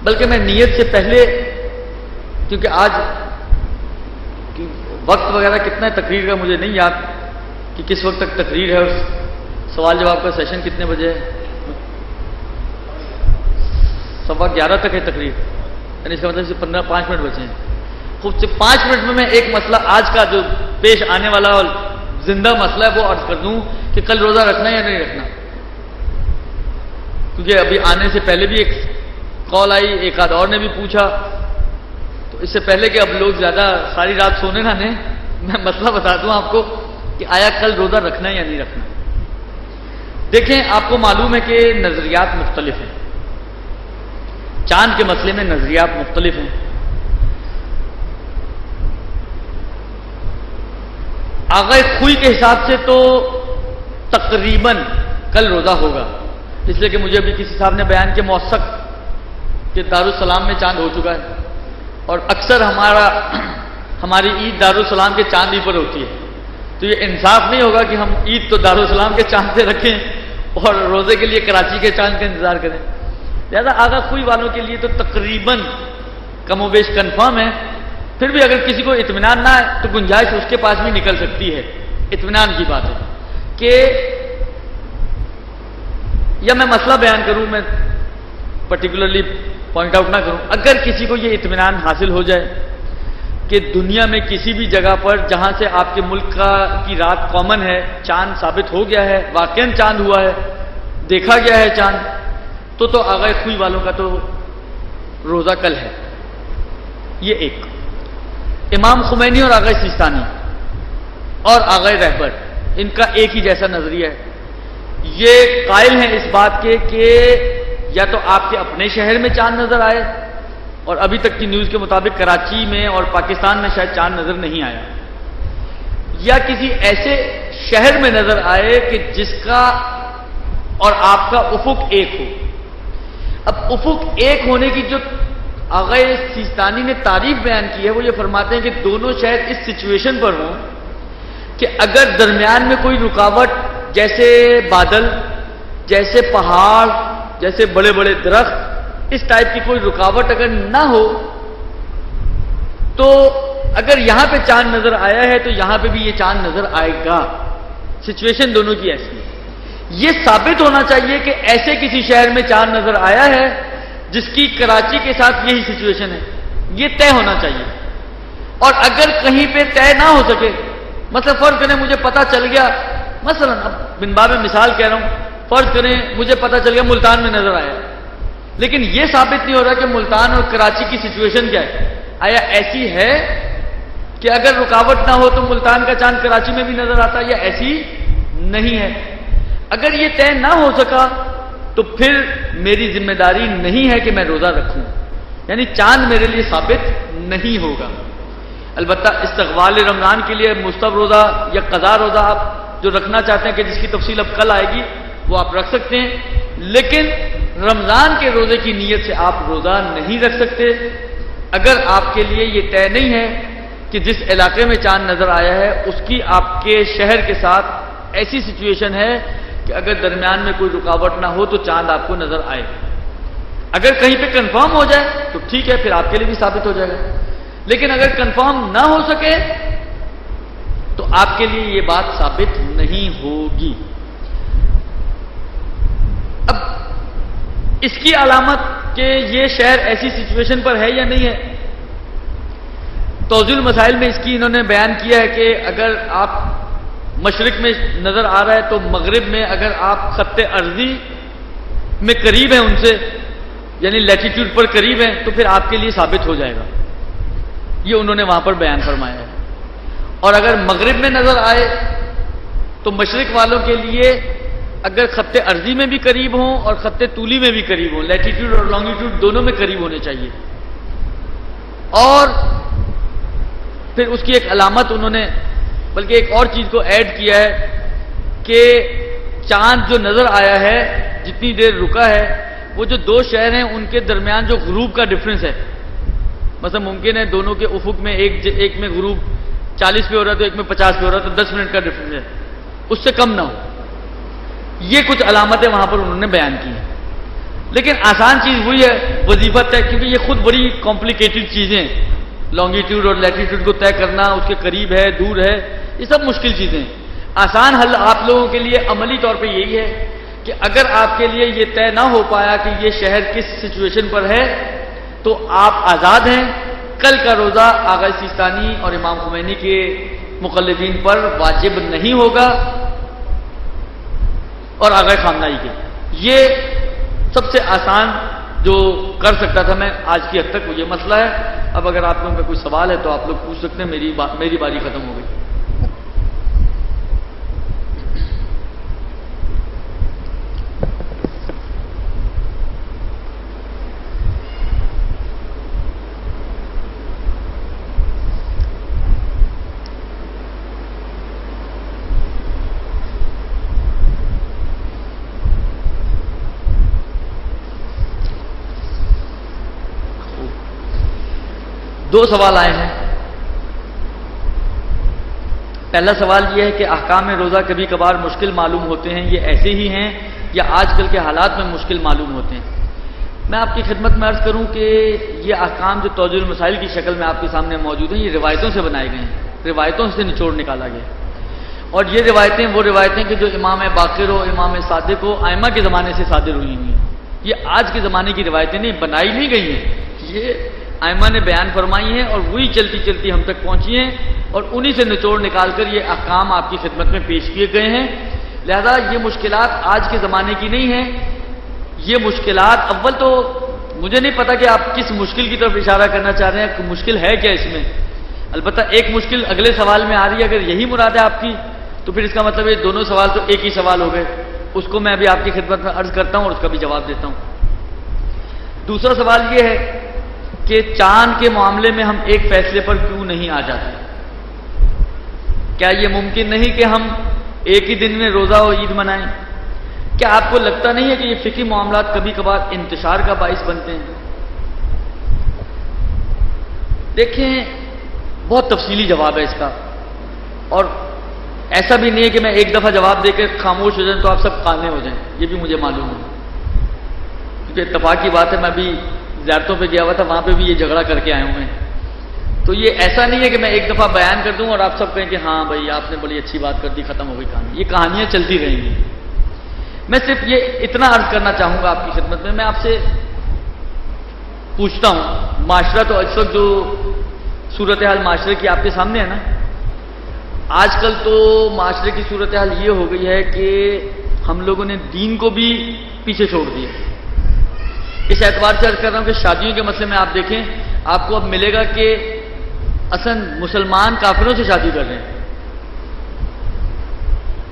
بلکہ میں نیت سے پہلے، کیونکہ آج وقت وغیرہ کتنا ہے تقریر کا مجھے نہیں یاد کہ کس وقت تک تقریر ہے، اس سوال جواب کا سیشن کتنے بجے ہے؟ 11:15 تک ہے تقریر، یعنی اس کا مطلب 5 منٹ بچے ہیں. خوب سے 5 منٹ میں ایک مسئلہ آج کا جو پیش آنے والا اور زندہ مسئلہ ہے وہ عرض کر دوں کہ کل روزہ رکھنا یا نہیں رکھنا. کیونکہ ابھی آنے سے پہلے بھی ایک کال آئی، ایک آدھ اور نے بھی پوچھا، تو اس سے پہلے کہ اب لوگ زیادہ ساری رات سونے نہ دیں، میں مسئلہ بتا دوں آپ کو کہ آیا کل روزہ رکھنا یا نہیں رکھنا. دیکھیں آپ کو معلوم ہے کہ نظریات مختلف ہیں، چاند کے مسئلے میں نظریات مختلف ہیں. آغا خوئی کے حساب سے تو تقریباً کل روزہ ہوگا، اس لیے کہ مجھے ابھی کسی صاحب نے بیان کیا موثق کہ دارالسلام میں چاند ہو چکا ہے. اور اکثر ہماری عید دارالسلام کے چاند ہی پر ہوتی ہے، تو یہ انصاف نہیں ہوگا کہ ہم عید تو دارالسلام کے چاند سے رکھیں اور روزے کے لیے کراچی کے چاند کا انتظار کریں۔ لہٰذا آغا خوئی والوں کے لیے تو تقریباً کم و بیش کنفرم ہے، پھر بھی اگر کسی کو اطمینان نہ ہے تو گنجائش اس کے پاس بھی نکل سکتی ہے، اطمینان کی بات ہے کہ یا میں مسئلہ بیان کروں، میں پرٹیکولرلی پوائنٹ آؤٹ نہ کروں، اگر کسی کو یہ اطمینان حاصل ہو جائے کہ دنیا میں کسی بھی جگہ پر جہاں سے آپ کے ملک کی رات کامن ہے چاند ثابت ہو گیا ہے، واقعاً چاند ہوا ہے، دیکھا گیا ہے چاند، تو آغا خوئی والوں کا تو روزہ کل ہے۔ یہ ایک امام خمینی اور آغا سیستانی اور آغا رہبر، ان کا ایک ہی جیسا نظریہ ہے۔ یہ قائل ہیں اس بات کے کہ یا تو آپ کے اپنے شہر میں چاند نظر آئے، اور ابھی تک کی نیوز کے مطابق کراچی میں اور پاکستان میں شاید چاند نظر نہیں آیا، یا کسی ایسے شہر میں نظر آئے کہ جس کا اور آپ کا افق ایک ہو۔ اب افق ایک ہونے کی جو آغا سیستانی نے تعریف بیان کی ہے، وہ یہ فرماتے ہیں کہ دونوں شہر اس سچویشن پر ہوں کہ اگر درمیان میں کوئی رکاوٹ جیسے بادل، جیسے پہاڑ، جیسے بڑے بڑے درخت، اس ٹائپ کی کوئی رکاوٹ اگر نہ ہو تو اگر یہاں پہ چاند نظر آیا ہے تو یہاں پہ بھی یہ چاند نظر آئے گا۔ سچویشن دونوں کی ایسی ہے۔ یہ ثابت ہونا چاہیے کہ ایسے کسی شہر میں چاند نظر آیا ہے جس کی کراچی کے ساتھ یہی سچویشن ہے، یہ طے ہونا چاہیے۔ اور اگر کہیں پہ طے نہ ہو سکے، مثلا فرض کریں مجھے پتا چل گیا، مثلا اب بن باب مثال کہہ رہا ہوں، فرض کریں مجھے پتا چل گیا ملتان میں نظر آیا، لیکن یہ ثابت نہیں ہو رہا کہ ملتان اور کراچی کی سچویشن کیا ہے۔ آیا ایسی ہے کہ اگر رکاوٹ نہ ہو تو ملتان کا چاند کراچی میں بھی نظر آتا، یا ایسی نہیں ہے؟ اگر یہ طے نہ ہو سکا تو پھر میری ذمہ داری نہیں ہے کہ میں روزہ رکھوں، یعنی چاند میرے لیے ثابت نہیں ہوگا۔ البتہ استقبال رمضان کے لیے مستب روزہ یا قضا روزہ آپ جو رکھنا چاہتے ہیں کہ جس کی تفصیل اب کل آئے گی وہ آپ رکھ سکتے ہیں، لیکن رمضان کے روزے کی نیت سے آپ روزہ نہیں رکھ سکتے اگر آپ کے لیے یہ طے نہیں ہے کہ جس علاقے میں چاند نظر آیا ہے اس کی آپ کے شہر کے ساتھ ایسی سچویشن ہے کہ اگر درمیان میں کوئی رکاوٹ نہ ہو تو چاند آپ کو نظر آئے۔ اگر کہیں پہ کنفرم ہو جائے تو ٹھیک ہے، پھر آپ کے لیے بھی ثابت ہو جائے گا، لیکن اگر کنفرم نہ ہو سکے تو آپ کے لیے یہ بات ثابت نہیں ہوگی۔ اب اس کی علامت کہ یہ شہر ایسی سچویشن پر ہے یا نہیں ہے، توضیح المسائل میں اس کی انہوں نے بیان کیا ہے کہ اگر آپ مشرق میں نظر آ رہا ہے تو مغرب میں اگر آپ خط ارضی میں قریب ہیں ان سے، یعنی لیٹیٹیوڈ پر قریب ہیں، تو پھر آپ کے لیے ثابت ہو جائے گا، یہ انہوں نے وہاں پر بیان فرمایا ہے۔ اور اگر مغرب میں نظر آئے تو مشرق والوں کے لیے اگر خط ارضی میں بھی قریب ہوں اور خط طولی میں بھی قریب ہوں، لیٹیٹیوڈ اور لانگیٹیوڈ دونوں میں قریب ہونے چاہیے۔ اور پھر اس کی ایک علامت انہوں نے بلکہ ایک اور چیز کو ایڈ کیا ہے کہ چاند جو نظر آیا ہے جتنی دیر رکا ہے، وہ جو دو شہر ہیں ان کے درمیان جو غروب کا ڈفرنس ہے، مثلا ممکن ہے دونوں کے افق میں ایک میں غروب 40 پہ ہو رہا ہے تو ایک میں 50 پہ ہو رہا ہے، تو 10 منٹ کا ڈفرنس ہے، اس سے کم نہ ہو۔ یہ کچھ علامتیں وہاں پر انہوں نے بیان کی ہیں، لیکن آسان چیز وہی ہے، وظیفہ طے، کیونکہ یہ خود بڑی کمپلیکیٹڈ چیزیں ہیں، لانگیٹیوڈ اور لیٹیٹیوڈ کو طے کرنا، اس کے قریب ہے دور ہے، یہ سب مشکل چیزیں ہیں۔ آسان حل آپ لوگوں کے لیے عملی طور پہ یہی ہے کہ اگر آپ کے لیے یہ طے نہ ہو پایا کہ یہ شہر کس سچویشن پر ہے تو آپ آزاد ہیں، کل کا روزہ آغا سیستانی اور امام خمینی کے مقلدین پر واجب نہیں ہوگا اور آغا خامنائی کے۔ یہ سب سے آسان جو کر سکتا تھا میں آج کی حد تک وہ یہ مسئلہ ہے۔ اب اگر آپ لوگوں کا کوئی سوال ہے تو آپ لوگ پوچھ سکتے ہیں، میری باری ختم ہو گئی۔ دو سوال آئے ہیں. پہلا سوال یہ ہے کہ احکام روزہ کبھی کبھار مشکل معلوم ہوتے ہیں، یہ ایسے ہی ہیں یا آج کل کے حالات میں مشکل معلوم ہوتے ہیں؟ میں آپ کی خدمت میں عرض کروں کہ یہ احکام جو توضیح المسائل کی شکل میں آپ کے سامنے موجود ہیں، یہ روایتوں سے بنائے گئے ہیں، روایتوں سے نچوڑ نکالا گیا. اور یہ روایتیں وہ روایتیں کہ جو امام باقر ہو، امام صادق ہو، ائمہ کے زمانے سے صادر ہوئی ہوئی ہیں. یہ آج کے زمانے کی روایتیں نہیں، بنائی نہیں گئی ہیں، یہ ائمہ نے بیان فرمائی ہیں اور وہی چلتی چلتی ہم تک پہنچی ہیں اور انہی سے نچوڑ نکال کر یہ احکام آپ کی خدمت میں پیش کیے گئے ہیں. لہذا یہ مشکلات آج کے زمانے کی نہیں ہیں. یہ مشکلات اول تو مجھے نہیں پتا کہ آپ کس مشکل کی طرف اشارہ کرنا چاہ رہے ہیں، کہ مشکل ہے کیا اس میں. البتہ ایک مشکل اگلے سوال میں آ رہی ہے، اگر یہی مراد ہے آپ کی تو پھر اس کا مطلب یہ دونوں سوال تو ایک ہی سوال ہو گئے. اس کو میں ابھی آپ کی خدمت میں عرض کرتا ہوں اور اس کا بھی جواب دیتا ہوں. دوسرا سوال یہ ہے کہ چاند کے معاملے میں ہم ایک فیصلے پر کیوں نہیں آ جاتے؟ کیا یہ ممکن نہیں کہ ہم ایک ہی دن میں روزہ و عید منائیں؟ کیا آپ کو لگتا نہیں ہے کہ یہ فقہی معاملات کبھی کبھار انتشار کا باعث بنتے ہیں؟ دیکھیں، بہت تفصیلی جواب ہے اس کا، اور ایسا بھی نہیں ہے کہ میں ایک دفعہ جواب دے کے خاموش ہو جائیں تو آپ سب قانے ہو جائیں، یہ بھی مجھے معلوم ہے. کیونکہ اتفاق کی بات ہے، میں بھی زیارتوں پہ گیا ہوا تھا، وہاں پہ بھی یہ جھگڑا کر کے آئے ہوئے ہیں. تو یہ ایسا نہیں ہے کہ میں ایک دفعہ بیان کر دوں اور آپ سب کہیں کہ ہاں بھائی آپ نے بڑی اچھی بات کر دی، ختم ہو گئی کہانی. یہ کہانیاں چلتی رہیں گی. میں صرف یہ اتنا عرض کرنا چاہوں گا آپ کی خدمت میں آپ سے پوچھتا ہوں، معاشرہ تو اس وقت جو صورتحال معاشرے کی آپ کے سامنے ہے نا، آج کل تو معاشرے کی صورتحال یہ ہو گئی ہے کہ ہم لوگوں نے دین کو بھی پیچھے چھوڑ دیا. اس اعتبار سے عرض کر رہا ہوں کہ شادیوں کے مسئلے میں آپ دیکھیں، آپ کو اب ملے گا کہ اصل مسلمان کافروں سے شادی کر رہے ہیں،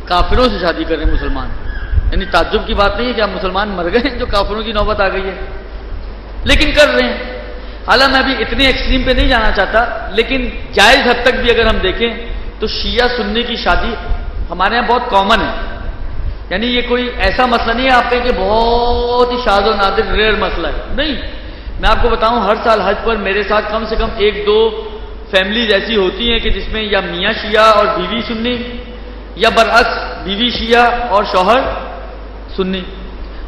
کافروں سے شادی کر رہے ہیں مسلمان. یعنی تعجب کی بات نہیں ہے کہ آپ مسلمان مر گئے ہیں جو کافروں کی نوبت آ گئی ہے، لیکن کر رہے ہیں. حالانکہ میں ابھی اتنے ایکسٹریم پہ نہیں جانا چاہتا، لیکن جائز حد تک بھی اگر ہم دیکھیں تو شیعہ سنی کی شادی ہمارے یہاں بہت کامن ہے. یعنی یہ کوئی ایسا مسئلہ نہیں ہے آپ کہیں کہ بہت ہی شاذ و نادر ریئر مسئلہ ہے، نہیں. میں آپ کو بتاؤں، ہر سال حج پر میرے ساتھ کم سے کم ایک دو فیملیز ایسی ہوتی ہیں کہ جس میں یا میاں شیعہ اور بیوی سنی، یا برعکس بیوی شیعہ اور شوہر سنی.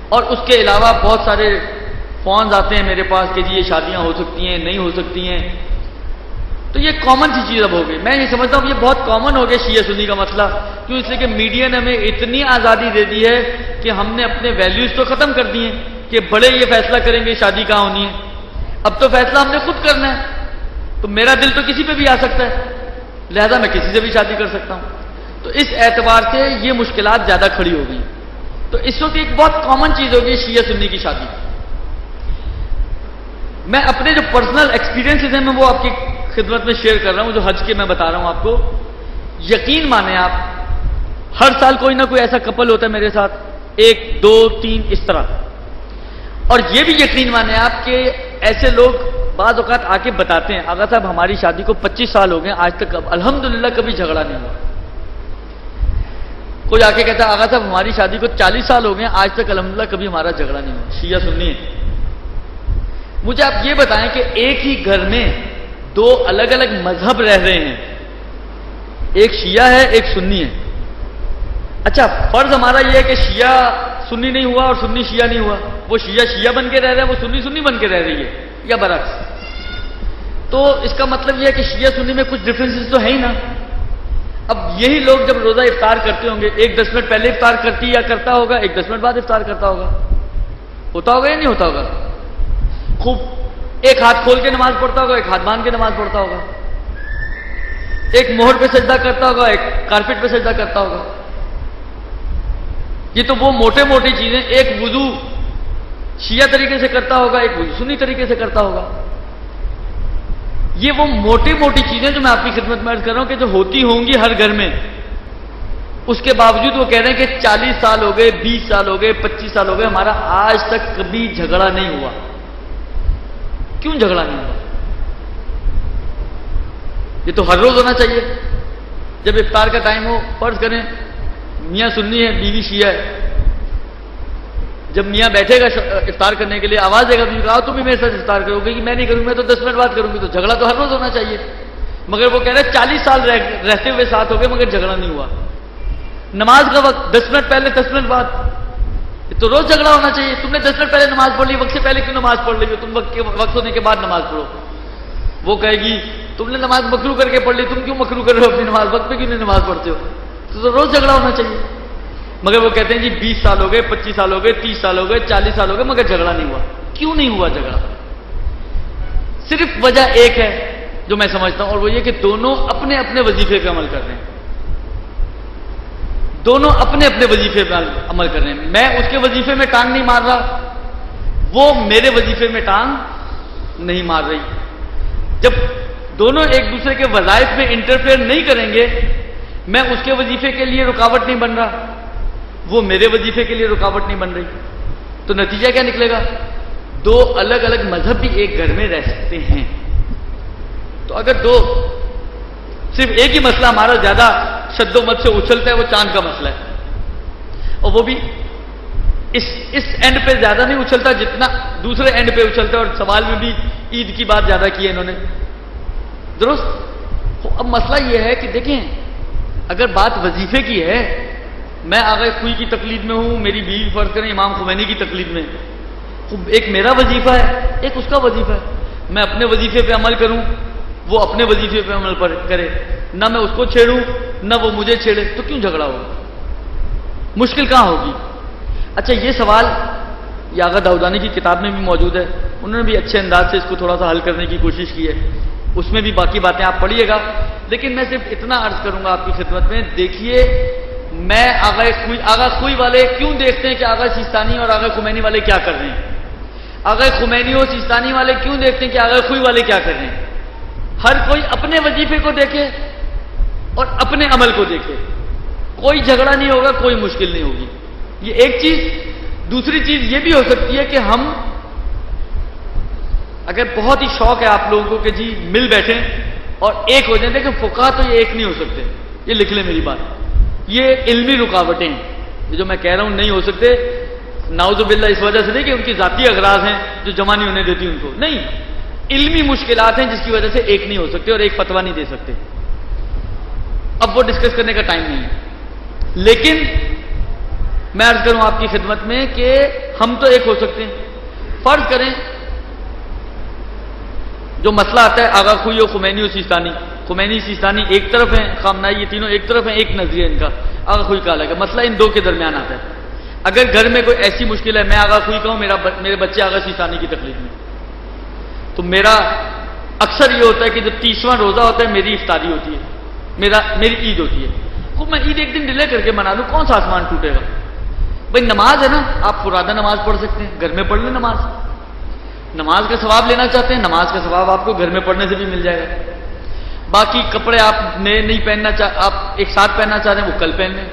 اور اس کے علاوہ بہت سارے فونز آتے ہیں میرے پاس کہ جی یہ شادیاں ہو سکتی ہیں، نہیں ہو سکتی ہیں. تو یہ کامن سی چیز اب ہو گئی. میں یہ سمجھتا ہوں یہ بہت کامن ہو گیا شیعہ سنی کا مسئلہ. کیوں؟ اس لیے کہ میڈیا نے ہمیں اتنی آزادی دے دی ہے کہ ہم نے اپنے ویلیوز تو ختم کر دیے کہ بڑے یہ فیصلہ کریں گے شادی کہاں ہونی ہے. اب تو فیصلہ ہم نے خود کرنا ہے. تو میرا دل تو کسی پہ بھی آ سکتا ہے، لہذا میں کسی سے بھی شادی کر سکتا ہوں. تو اس اعتبار سے یہ مشکلات زیادہ کھڑی ہو گئی. تو اس وقت ایک بہت کامن چیز ہوگی شیعہ سنی کی شادی. میں اپنے جو پرسنل ایکسپیرینسز ہیں میں وہ آپ کی خدمت میں شیئر کر رہا ہوں، جو حج کے میں بتا رہا ہوں آپ کو. یقین مانیں آپ، ہر سال کوئی نہ کوئی ایسا کپل ہوتا ہے میرے ساتھ، ایک دو تین اس طرح. اور یہ بھی یقین مانیں آپ کہ ایسے لوگ بعض اوقات آ کے بتاتے ہیں، آغا صاحب ہماری شادی کو 25 سال ہو گئے، آج تک الحمدللہ کبھی جھگڑا نہیں ہوا. کوئی آ کے کہتا ہے آغا صاحب ہماری شادی کو 40 سال ہو گئے، آج تک الحمدللہ کبھی ہمارا جھگڑا نہیں ہوا. شیعہ سنی ہے. مجھے آپ یہ بتائیں کہ ایک ہی گھر میں دو الگ الگ مذہب رہ رہے ہیں، ایک شیعہ ہے ایک سنی ہے. اچھا، فرض ہمارا یہ ہے کہ شیعہ سنی نہیں ہوا اور سنی شیعہ نہیں ہوا، وہ شیعہ شیعہ بن کے رہ رہا ہے، وہ سنی سنی بن کے رہ رہی ہے، یا برعکس. تو اس کا مطلب یہ ہے کہ شیعہ سنی میں کچھ ڈفرینسز تو ہے ہی نا. اب یہی لوگ جب روزہ افطار کرتے ہوں گے، ایک 10 منٹ پہلے افطار کرتی یا کرتا ہوگا، ایک 10 منٹ بعد افطار کرتا ہوگا. ہوتا ہوگا یا نہیں ہوتا ہوگا؟ خوب ایک ہاتھ کھول کے نماز پڑھتا ہوگا، ایک ہاتھ باندھ کے نماز پڑھتا ہوگا، ایک مہر پہ سجدہ کرتا ہوگا، ایک کارپٹ پہ سجدہ کرتا ہوگا. یہ تو وہ موٹے موٹی چیزیں، ایک وضو شیعہ طریقے سے کرتا ہوگا، ایک وضو سنی طریقے سے کرتا ہوگا. یہ وہ موٹی موٹی چیزیں جو میں آپ کی خدمت میں عرض کر رہا ہوں کہ جو ہوتی ہوں گی ہر گھر میں، اس کے باوجود وہ کہہ رہے ہیں کہ 40 سال ہو گئے، 20 سال ہو گئے، 25 سال ہو گئے، ہمارا آج تک کبھی جھگڑا نہیں ہوا. کیوں جھگڑا نہیں ہوا؟ یہ تو ہر روز ہونا چاہیے. جب افطار کا ٹائم ہو، فرض کریں میاں سنی ہے بیوی شیعہ ہے، جب میاں بیٹھے گا افطار کرنے کے لیے آواز دے گا تو تم بھی میرے ساتھ افطار کرو گے کہ میں نہیں کروں، میں تو 10 منٹ بعد کروں گی، تو جھگڑا تو ہر روز ہونا چاہیے. مگر وہ کہہ رہے 40 سال رہتے ہوئے ساتھ ہو گئے مگر جھگڑا نہیں ہوا. نماز کا وقت 10 منٹ پہلے 10 منٹ بعد، تو روز جھگڑا ہونا چاہیے. تم نے 10 منٹ پہلے نماز پڑھ لی، وقت سے پہلے کیوں نماز پڑھ رہی ہو؟ تم وقت ہونے کے بعد نماز پڑھو. وہ کہے گی تم نے نماز مکرو کر کے پڑھ لی، تم کیوں مکرو کر رہے ہو اپنی نماز، وقت پہ کیوں نہیں نماز پڑھتے ہو؟ تو روز جھگڑا ہونا چاہیے. مگر وہ کہتے ہیں جی 20 سال ہو گئے، 25 سال ہو گئے، 30 سال ہو گئے، 40 سال ہو گئے مگر جھگڑا نہیں ہوا. کیوں نہیں ہوا جھگڑا؟ صرف وجہ ایک ہے جو میں سمجھتا ہوں، اور وہ یہ کہ دونوں اپنے اپنے وظیفے پہ عمل کر رہے ہیں. دونوں اپنے اپنے وظیفے پہ عمل کر رہے ہیں. میں اس کے وظیفے میں ٹانگ نہیں مار رہا، وہ میرے وظیفے میں ٹانگ نہیں مار رہی. جب دونوں ایک دوسرے کے وظائف میں انٹرفیئر نہیں کریں گے، میں اس کے وظیفے کے لیے رکاوٹ نہیں بن رہا، وہ میرے وظیفے کے لیے رکاوٹ نہیں بن رہی، تو نتیجہ کیا نکلے گا؟ دو الگ الگ مذہب بھی ایک گھر میں رہ سکتے ہیں. تو اگر صرف ایک ہی مسئلہ ہمارا زیادہ شد و مت سے اچھلتا ہے، وہ چاند کا مسئلہ ہے، اور وہ بھی اس اینڈ پہ زیادہ نہیں اچھلتا جتنا دوسرے اینڈ پہ اچھلتا ہے. اور سوال میں بھی عید کی بات زیادہ کی ہے انہوں نے، درست. اب مسئلہ یہ ہے کہ دیکھیں، اگر بات وظیفے کی ہے، میں آغا خوئی کی تقلید میں ہوں، میری بیوی فرض کریں امام خمینی کی تقلید میں، ایک میرا وظیفہ ہے، ایک اس کا وظیفہ ہے. میں اپنے وظیفے پہ عمل کروں، وہ اپنے وظیفے پہ عمل کرے، نہ میں اس کو چھیڑوں نہ وہ مجھے چھیڑے، تو کیوں جھگڑا ہوگا؟ مشکل کہاں ہوگی؟ اچھا، یہ سوال یہ آغا داؤدانی کی کتاب میں بھی موجود ہے، انہوں نے بھی اچھے انداز سے اس کو تھوڑا سا حل کرنے کی کوشش کی ہے. اس میں بھی باقی باتیں آپ پڑھیے گا، لیکن میں صرف اتنا عرض کروں گا آپ کی خدمت میں. دیکھیے، میں آغا خوئی والے کیوں دیکھتے ہیں کہ آغا سیستانی اور آغا خمینی والے کیا کر رہے ہیں؟ آغا خمینی اور سیستانی والے کیوں دیکھتے ہیں کہ آغا خوئی والے کیا کر رہے ہیں؟ ہر کوئی اپنے وظیفے کو دیکھے اور اپنے عمل کو دیکھے، کوئی جھگڑا نہیں ہوگا، کوئی مشکل نہیں ہوگی. یہ ایک چیز. دوسری چیز یہ بھی ہو سکتی ہے کہ ہم اگر بہت ہی شوق ہے آپ لوگوں کو کہ جی مل بیٹھیں اور ایک ہو جائیں، لیکن فقہا تو یہ ایک نہیں ہو سکتے. یہ لکھ لیں میری بات، یہ علمی رکاوٹیں ہیں. یہ جو میں کہہ رہا ہوں نہیں ہو سکتے، نعوذ باللہ اس وجہ سے نہیں کہ ان کی ذاتی اغراض ہیں جو جمع نہیں ہونے دیتی ان کو، نہیں، علمی مشکلات ہیں جس کی وجہ سے ایک نہیں ہو سکتے اور ایک فتویٰ نہیں دے سکتے. اب وہ ڈسکس کرنے کا ٹائم نہیں ہے. لیکن میں عرض کروں آپ کی خدمت میں کہ ہم تو ایک ہو سکتے ہیں. فرض کریں جو مسئلہ آتا ہے آغا خوئی اور خمینی اور سیستانی، خمینی سیستانی ایک طرف ہیں، خامنائی یہ تینوں ایک طرف ہیں، ایک نظریہ ان کا، آغا خوئی کا الگ ہے. مسئلہ ان دو کے درمیان آتا ہے. اگر گھر میں کوئی ایسی مشکل ہے، میں آغا خوئی کا ہوں، میرے بچے آغا سیستانی کی تقلید میں، تو میرا اکثر یہ ہوتا ہے کہ جب 30واں روزہ ہوتا ہے میری افطاری ہوتی ہے، میری عید ہوتی ہے. خوب میں عید ایک دن ڈیلے کر کے منا لوں، کون سا آسمان ٹوٹے گا؟ بھائی نماز ہے نا، آپ فرادہ نماز پڑھ سکتے ہیں، گھر میں پڑھ لیں نماز. نماز کا ثواب لینا چاہتے ہیں، نماز کا ثواب آپ کو گھر میں پڑھنے سے بھی مل جائے گا. باقی کپڑے آپ نئے نہیں پہننا آپ ایک ساتھ پہننا چاہتے ہیں، وہ کل پہن لیں.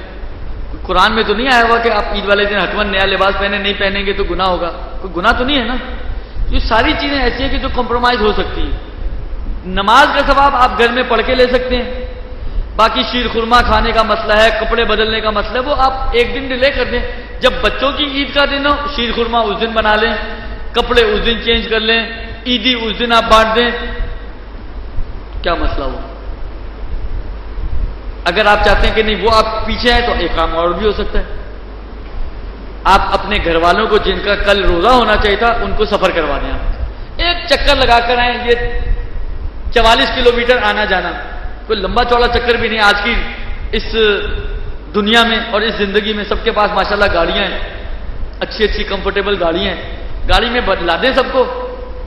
قرآن میں تو نہیں آیا ہوا کہ آپ عید والے دن حتماً نیا لباس پہنے، نہیں پہنیں گے تو گناہ ہوگا. کوئی گناہ تو نہیں ہے نا. یہ ساری چیزیں ایسی ہیں کہ جو کمپرومائز ہو سکتی ہیں. نماز کا ثواب آپ گھر میں پڑھ کے لے سکتے ہیں. باقی شیر خورما کھانے کا مسئلہ ہے، کپڑے بدلنے کا مسئلہ ہے، وہ آپ ایک دن ڈیلے کر دیں. جب بچوں کی عید کا دن ہو، شیر خورما اس دن بنا لیں، کپڑے اس دن چینج کر لیں، عیدی اس دن آپ بانٹ دیں. کیا مسئلہ ہو؟ اگر آپ چاہتے ہیں کہ نہیں وہ آپ پیچھے ہیں تو ایک کام اور بھی ہو سکتا ہے. آپ اپنے گھر والوں کو جن کا کل روزہ ہونا چاہیے تھا ان کو سفر کروا دیں. آپ ایک چکر لگا کر آئیں. یہ 44 کلومیٹر آنا جانا کوئی لمبا چوڑا چکر بھی نہیں. آج کی اس دنیا میں اور اس زندگی میں سب کے پاس ماشاءاللہ گاڑیاں ہیں، اچھی اچھی کمفرٹیبل گاڑیاں ہیں. گاڑی میں بدلا دیں سب کو،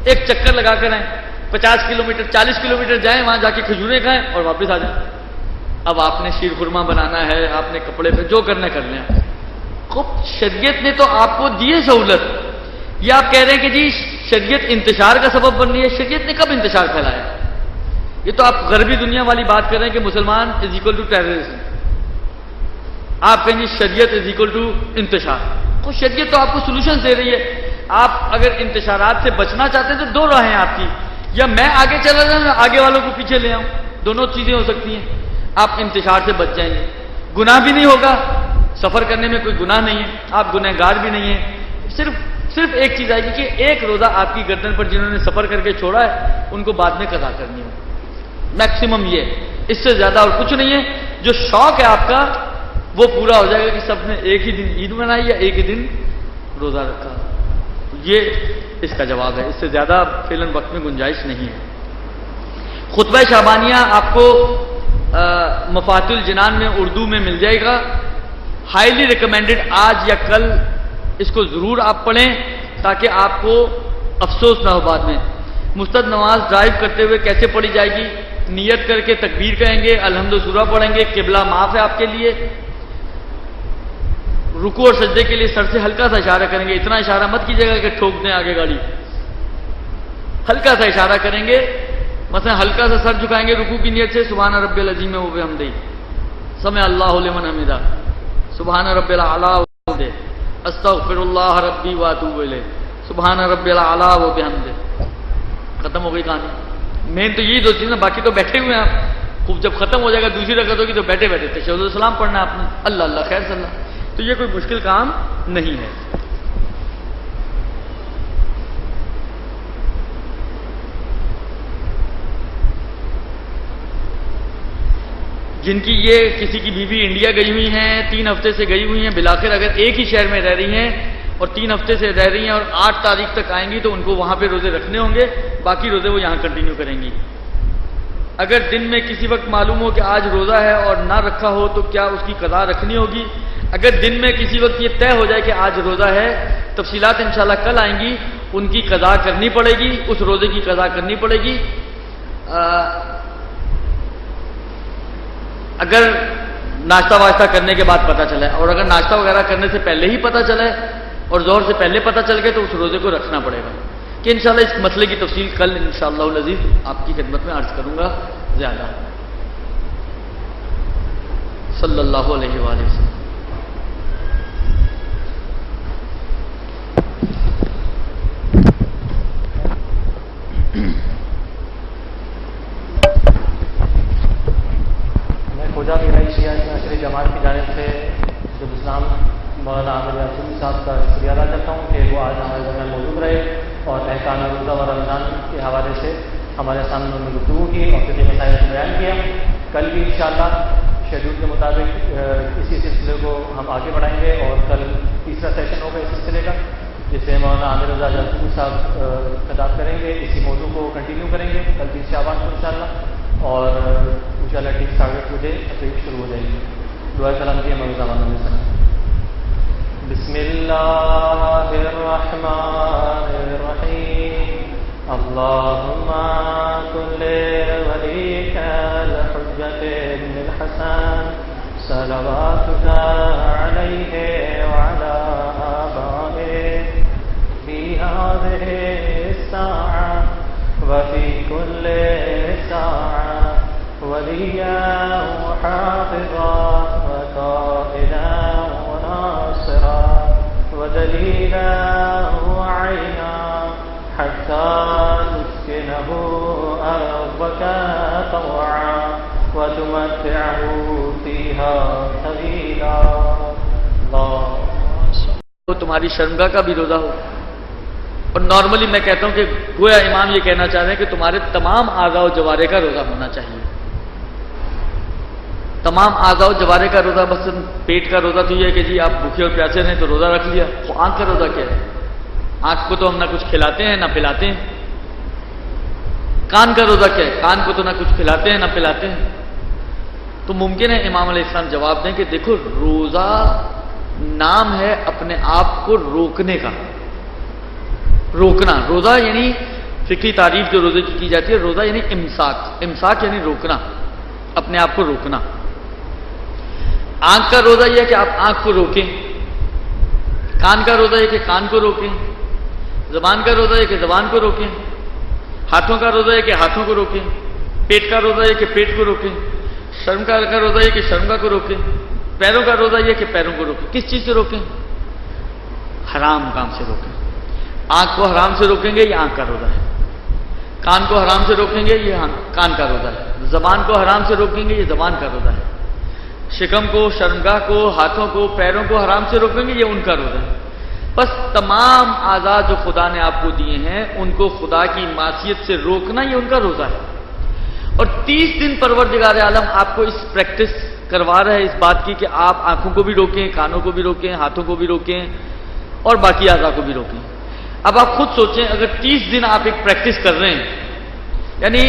ایک چکر لگا کر آئیں. 50 کلومیٹر 40 کلومیٹر جائیں، وہاں جا کے کھجوریں کھائیں اور واپس آ جائیں. اب آپ نے شیر خورما بنانا ہے، آپ نے کپڑے پہ جو کرنا کر لیں. خوب شریعت نے تو آپ کو دیے سہولت. یہ آپ کہہ رہے ہیں کہ جی شریعت انتشار کا سبب بن رہی ہے. شریعت نے کب انتشار پھیلایا؟ یہ تو آپ غربی دنیا والی بات کر رہے ہیں کہ مسلمان از اکول ٹو ٹیررزم. آپ کہیں گے شریعت از اکول ٹو انتشار. تو شریعت تو آپ کو سولوشن دے رہی ہے. آپ اگر انتشارات سے بچنا چاہتے ہیں تو دو راہیں ہیں آپ کی، یا میں آگے چلا جاؤں یا آگے والوں کو پیچھے لے آؤں. دونوں چیزیں ہو سکتی ہیں. آپ انتشار سے بچ جائیں گے، گناہ بھی نہیں ہوگا، سفر کرنے میں کوئی گناہ نہیں ہے، آپ گنہگار بھی نہیں ہیں، صرف ایک چیز آئے گی کہ ایک روزہ آپ کی گردن پر جنہوں نے سفر کر کے چھوڑا ہے ان کو بعد میں قضا کرنی ہو. میکسیمم یہ ہے، اس سے زیادہ اور کچھ نہیں ہے. جو شوق ہے آپ کا وہ پورا ہو جائے گا کہ سب نے ایک ہی دن عید منائی یا ایک ہی دن روزہ رکھا. یہ اس کا جواب ہے. اس سے زیادہ فعلاً وقت میں گنجائش نہیں ہے. خطبہ شعبانیہ آپ کو مفاتح الجنان میں اردو میں مل جائے گا. ہائیلی ریکمینڈڈ، آج یا کل اس کو ضرور آپ پڑھیں تاکہ آپ کو افسوس نہ ہو بعد میں. مستد نماز ڈرائیو کرتے ہوئے کیسے پڑھی جائے گی؟ نیت کر کے تکبیر کہیں گے، الحمد سورہ پڑھیں گے، قبلہ معاف ہے آپ کے لیے. رکوع اور سجدے کے لیے سر سے ہلکا سا اشارہ کریں گے. اتنا اشارہ مت کیجیے گا کہ ٹھوک دیں آگے گاڑی. ہلکا سا اشارہ کریں گے، مثلا ہلکا سا سر جھکائیں گے رکوع کی نیت سے، سبحان رب العظیم و بحمدہ، سمع اللہ لمن حمدہ، سبحان رب الاعلی و بحمدہ، استغفر اللہ ربی واتوب الیہ، سبحان رب الاعلی و بحمدہ. ختم ہو گئی کہانی. مین تو یہی دو چیزیں، باقی تو بیٹھے ہوئے ہیں آپ. خوب جب ختم ہو جائے گا دوسری رکعت ہوگی تو بیٹھے بیٹھے تشہد السلام پڑھنا ہے آپ نے، اللہ اللہ خیر صلی اللہ. تو یہ کوئی مشکل کام نہیں ہے. جن کی یہ کسی کی بیوی انڈیا گئی ہوئی ہیں، 3 ہفتے سے گئی ہوئی ہیں، بلاخر اگر ایک ہی شہر میں رہ رہی ہیں اور 3 ہفتے سے رہ رہی ہیں اور 8 تاریخ تک آئیں گی تو ان کو وہاں پہ روزے رکھنے ہوں گے، باقی روزے وہ یہاں کنٹینیو کریں گی. اگر دن میں کسی وقت معلوم ہو کہ آج روزہ ہے اور نہ رکھا ہو تو کیا اس کی قضا رکھنی ہوگی؟ اگر دن میں کسی وقت یہ طے ہو جائے کہ آج روزہ ہے، تفصیلات انشاءاللہ کل آئیں گی، ان کی قضا کرنی پڑے گی، اس روزے کی قضا کرنی پڑے گی. اگر ناشتہ واشتہ کرنے کے بعد پتہ چلا ہے، اور اگر ناشتہ وغیرہ کرنے سے پہلے ہی پتہ چلا ہے اور ظہر سے پہلے پتہ چل گئے تو اس روزے کو رکھنا پڑے گا. کہ انشاءاللہ اس مسئلے کی تفصیل کل انشاءاللہ العزیز آپ کی خدمت میں عرض کروں گا زیادہ. صلی اللہ علیہ وآلہ وسلم. خدا میرا شیعہ جماعت کی جانب سے جب اسلام مولانا عامر یاسین صاحب کا شکریہ ادا کرتا ہوں کہ وہ آج ہمارے درمیان موجود رہے اور احکام روزہ و رمضان کے حوالے سے ہمارے سامنے انہوں نے گفتگو کی اور فقہی مسائل کو بیان کیا. کل بھی انشاءاللہ شیڈول کے مطابق اسی سلسلے کو ہم آگے بڑھائیں گے اور کل تیسرا سیشن ہوگا اس سلسلے کا جسے مولانا عامر رضا یاسین صاحب خطاب کریں گے. اسی موضوع کو کنٹینیو کریں گے کل 30 شعبان کو انشاءاللہ اور انشاءاللہ ٹھیک 8:30 بجے تقریب شروع ہو جائے گی. دعا سلام کیے مولانا عامر صاحب. بسم اللہ الرحمن الرحیم. اللہم کل ولیک الحجۃ ابن الحسن صلواتک علیہ وعلی آبائہ فی هذه الساعة وفی کل ساعة ولیا وحافظا وقائدا وناصرا ودلیلا وعینا حتى تسكنه أرضك طوعا وتمتعه فيها طويلا. وہ تمہاری شرمگاہ کا بھی روزہ ہو. اور نارملی میں کہتا ہوں کہ گویا امام یہ کہنا چاہ رہے ہیں کہ تمہارے تمام اعضاء و جوارح کا روزہ ہونا چاہیے. تمام اعضاء و جوارح کا روزہ. بس پیٹ کا روزہ تو یہ ہے کہ جی آپ بھوکے اور پیاسے رہیں تو روزہ رکھ لیا. وہ آنکھ کا روزہ کیا ہے؟ آنکھ کو تو ہم نہ کچھ کھلاتے ہیں نہ پلاتے ہیں. کان کا روزہ کیا ہے؟ کان کو تو نہ کچھ کھلاتے ہیں نہ پلاتے ہیں. تو ممکن ہے امام علیہ السلام جواب دیں کہ دیکھو روزہ نام ہے اپنے آپ کو روکنے کا. روکنا روزہ یعنی فقہی تعریف جو روزے کی جاتی ہے، روزہ یعنی امساک. امساک یعنی روکنا، اپنے آپ کو روکنا. آنکھ کا روزہ یہ ہے کہ آپ آنکھ کو روکیں. کان کا روزہ یہ کہ کان کو روکیں. زبان کا روزہ یہ کہ زبان کو روکیں. ہاتھوں کا روزہ یہ کہ ہاتھوں کو روکیں. پیٹ کا روزہ یہ کہ پیٹ کو روکیں. شرم کا روزہ یہ کہ شرمگاہ کو روکیں. پیروں کا روزہ یہ کہ پیروں کو روکیں. کس چیز سے روکیں؟ حرام کام سے روکیں. آنکھ کو حرام سے روکیں گے یہ آنکھ کا روزہ ہے. کان کو حرام سے روکیں گے یہ کان کا روزہ ہے. زبان کو حرام سے روکیں گے یہ زبان کا روزہ ہے. شکم کو، شرمگاہ کو، ہاتھوں کو، پیروں کو حرام سے روکیں گے یہ ان کا روزہ ہے. بس تمام اعضاء جو خدا نے آپ کو دیے ہیں ان کو خدا کی معصیت سے روکنا یہ ان کا روزہ ہے. اور 30 دن پروردگار عالم آپ کو اس پریکٹس کروا رہا ہے اس بات کی کہ آپ آنکھوں کو بھی روکیں، کانوں کو بھی روکیں، ہاتھوں کو بھی روکیں اور باقی اعضاء کو بھی روکیں. اب آپ خود سوچیں اگر 30 دن آپ ایک پریکٹس کر رہے ہیں، یعنی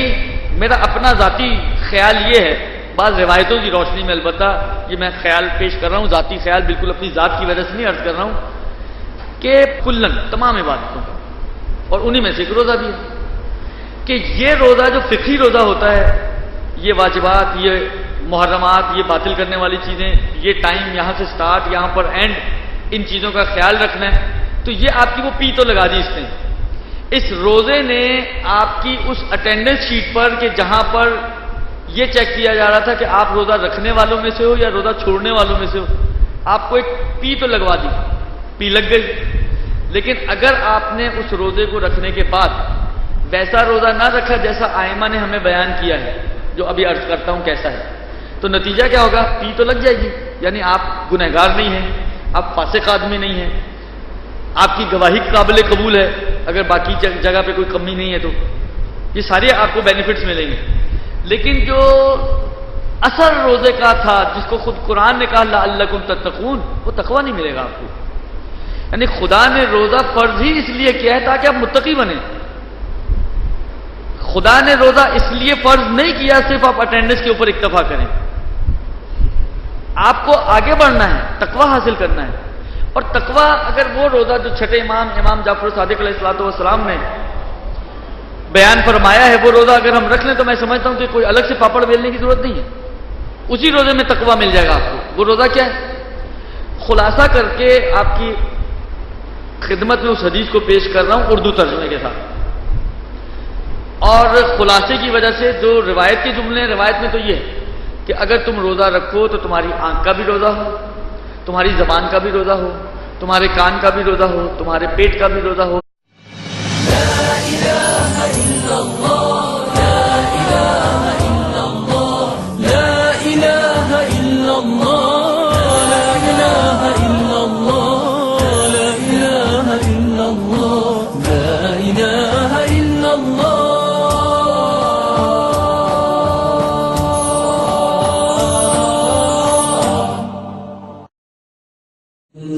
میرا اپنا ذاتی خیال یہ ہے، بعض روایتوں کی روشنی میں البتہ یہ میں خیال پیش کر رہا ہوں، ذاتی خیال بالکل اپنی ذات کی وجہ سے نہیں عرض کر رہا ہوں، کہ کلن تمام عبادتوں اور انہی میں سے ایک روزہ بھی ہے کہ یہ روزہ جو فقہی روزہ ہوتا ہے، یہ واجبات، یہ محرمات، یہ باطل کرنے والی چیزیں، یہ ٹائم یہاں سے سٹارٹ یہاں پر اینڈ، ان چیزوں کا خیال رکھنا ہے، تو یہ آپ کی وہ پی تو لگا دی اس نے. اس روزے نے آپ کی اس اٹینڈنس شیٹ پر کہ جہاں پر یہ چیک کیا جا رہا تھا کہ آپ روزہ رکھنے والوں میں سے ہو یا روزہ چھوڑنے والوں میں سے ہو، آپ کو ایک پی تو لگوا دی، پی لگ گئی. لیکن اگر آپ نے اس روزے کو رکھنے کے بعد ویسا روزہ نہ رکھا جیسا آئمہ نے ہمیں بیان کیا ہے، جو ابھی عرض کرتا ہوں کیسا ہے، تو نتیجہ کیا ہوگا؟ پی تو لگ جائے گی، یعنی آپ گنہگار نہیں ہیں، آپ فاسق آدمی نہیں ہیں، آپ کی گواہی قابل قبول ہے اگر باقی جگہ پہ کوئی کمی نہیں ہے تو یہ سارے آپ کو بینیفٹس ملیں گے. لیکن جو اثر روزے کا تھا جس کو خود قرآن نے کہا لعلکم تتقون، وہ تقویٰ نہیں ملے گا آپ کو. یعنی خدا نے روزہ فرض ہی اس لیے کیا ہے تاکہ آپ متقی بنیں. خدا نے روزہ اس لیے فرض نہیں کیا صرف آپ اٹینڈنس کے اوپر اکتفا کریں. آپ کو آگے بڑھنا ہے، تقویٰ حاصل کرنا ہے. اور تقویٰ اگر وہ روزہ جو چھٹے امام جعفر صادق علیہ السلام نے بیان فرمایا ہے، وہ روزہ اگر ہم رکھ لیں تو میں سمجھتا ہوں کہ کوئی الگ سے پاپڑ بیلنے کی ضرورت نہیں ہے، اسی روزے میں تقویٰ مل جائے گا آپ کو. وہ روزہ کیا ہے؟ خلاصہ کر کے آپ کی خدمت میں اس حدیث کو پیش کر رہا ہوں اردو ترجمے کے ساتھ. اور خلاصے کی وجہ سے جو روایت کے جملے ہیں، روایت میں تو یہ ہے کہ اگر تم روزہ رکھو تو تمہاری آنکھ کا بھی روزہ ہو، تمہاری زبان کا بھی روزہ ہو، تمہارے کان کا بھی روزہ ہو، تمہارے پیٹ کا بھی روزہ ہو.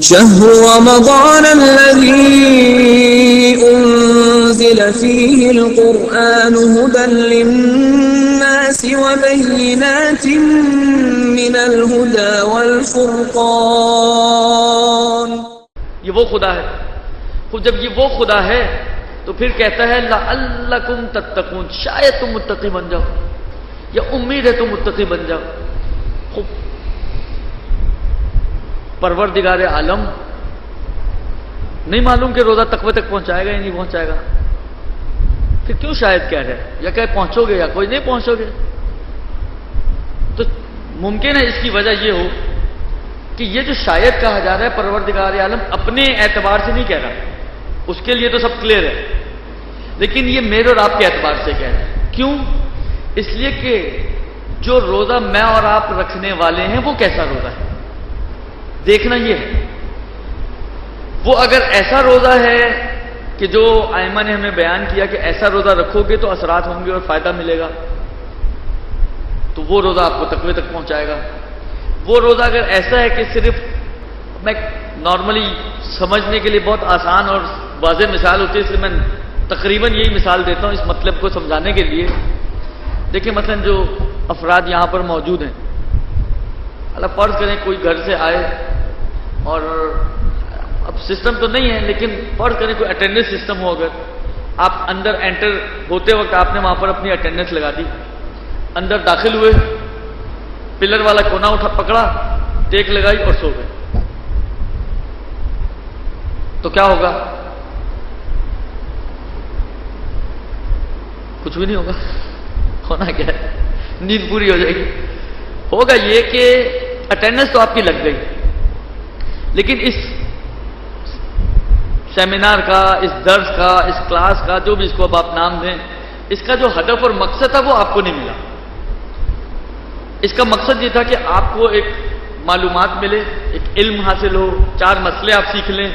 شهر رمضان الذي أنزل فيه القرآن هدى للناس وبينات من الهدى والفرقان. یہ وہ خدا ہے. خود جب یہ وہ خدا ہے تو پھر کہتا ہے لعلکم تتقون، شاید تم متقی بن جاؤ، یا امید ہے تم متقی بن جاؤ. خوب پروردگار عالم نہیں معلوم کہ روزہ تقوی تک پہنچائے گا یا نہیں پہنچائے گا، پھر کیوں شاید کہہ رہے ہیں؟ یا کہ پہنچو گے یا کوئی نہیں پہنچو گے. تو ممکن ہے اس کی وجہ یہ ہو کہ یہ جو شاید کہا جا رہا ہے پروردگار عالم اپنے اعتبار سے نہیں کہہ رہا، اس کے لیے تو سب کلیئر ہے، لیکن یہ میرے اور آپ کے اعتبار سے کہہ رہا ہے. کیوں؟ اس لیے کہ جو روزہ میں اور آپ رکھنے والے ہیں وہ کیسا روزہ ہے دیکھنا یہ ہے. وہ اگر ایسا روزہ ہے کہ جو آئمہ نے ہمیں بیان کیا کہ ایسا روزہ رکھو گے تو اثرات ہوں گے اور فائدہ ملے گا، تو وہ روزہ آپ کو تقوی تک پہنچائے گا. وہ روزہ اگر ایسا ہے کہ صرف میں نارملی سمجھنے کے لیے بہت آسان اور واضح مثال ہوتی ہے، اس لیے میں تقریباً یہی مثال دیتا ہوں اس مطلب کو سمجھانے کے لیے. دیکھیں مثلا جو افراد یہاں پر موجود ہیں، اللہ فرض کریں کوئی گھر سے آئے اور اب سسٹم تو نہیں ہے لیکن فرض کریں کوئی اٹینڈنس سسٹم ہو، اگر آپ اندر انٹر ہوتے وقت آپ نے وہاں پر اپنی اٹینڈنس لگا دی، اندر داخل ہوئے، پلر والا کونا پکڑا، ٹیک لگائی اور سو گئے، تو کیا ہوگا؟ کچھ بھی نہیں ہوگا. ہونا کیا ہے؟ نیند پوری ہو جائے گی. ہوگا یہ کہ اٹینڈنس تو آپ کی لگ گئی، لیکن اس سیمینار کا، اس درس کا، اس کلاس کا، جو بھی اس کو اب آپ نام دیں، اس کا جو ہدف اور مقصد تھا وہ آپ کو نہیں ملا. اس کا مقصد یہ تھا کہ آپ کو ایک معلومات ملے، ایک علم حاصل ہو، 4 مسئلے آپ سیکھ لیں،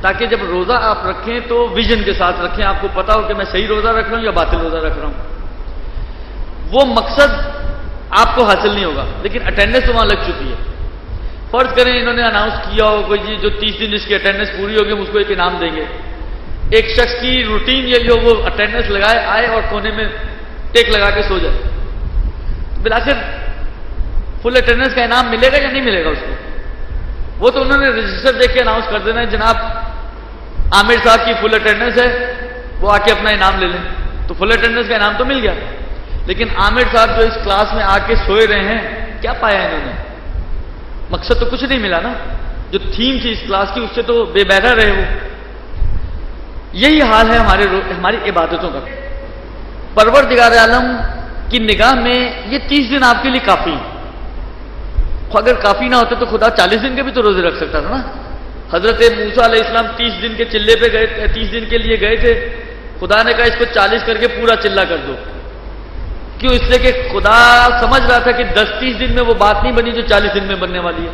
تاکہ جب روزہ آپ رکھیں تو ویژن کے ساتھ رکھیں، آپ کو پتا ہو کہ میں صحیح روزہ رکھ رہا ہوں یا باطل روزہ رکھ رہا ہوں۔ وہ مقصد آپ کو حاصل نہیں ہوگا، لیکن اٹینڈنس تو وہاں لگ چکی ہے۔ فرض کریں انہوں نے اناؤنس کیا ہو کوئی جی جو 30 دن جس کی اٹینڈنس پوری ہوگی ہم اس کو ایک انعام دیں گے۔ ایک شخص کی روٹین یہی ہو وہ اٹینڈنس لگائے آئے اور کونے میں ٹیک لگا کے سو جائے، بالآخر فل اٹینڈنس کا انعام ملے گا یا نہیں ملے گا اس کو؟ وہ تو انہوں نے رجسٹر دیکھ کے اناؤنس کر دینا ہے جناب عامر صاحب کی فل اٹینڈنس ہے، وہ آ کے اپنا انعام لے لیں، تو فل اٹینڈنس کا انعام تو مل گیا۔ لیکن عامر صاحب جو اس کلاس میں آ کے سوئے رہے ہیں، کیا پایا انہوں نے؟ مقصد تو کچھ نہیں ملا نا، جو تھیم تھی اس کلاس کی اس سے تو بے بہرا رہے وہ۔ یہی حال ہے ہماری عبادتوں کا۔ پروردگار عالم کی نگاہ میں یہ 30 دن آپ کے لیے کافی ہیں۔ اگر کافی نہ ہوتے تو خدا 40 دن کے بھی تو روزے رکھ سکتا تھا نا۔ حضرت موسیٰ علیہ السلام 30 دن کے چلے پہ گئے، 30 دن کے لیے گئے تھے، خدا نے کہا اس کو 40 کر کے پورا چلہ کر دو۔ کیوں؟ اس لیے کہ خدا سمجھ رہا تھا کہ 10-30 دن میں وہ بات نہیں بنی جو 40 دن میں بننے والی ہے۔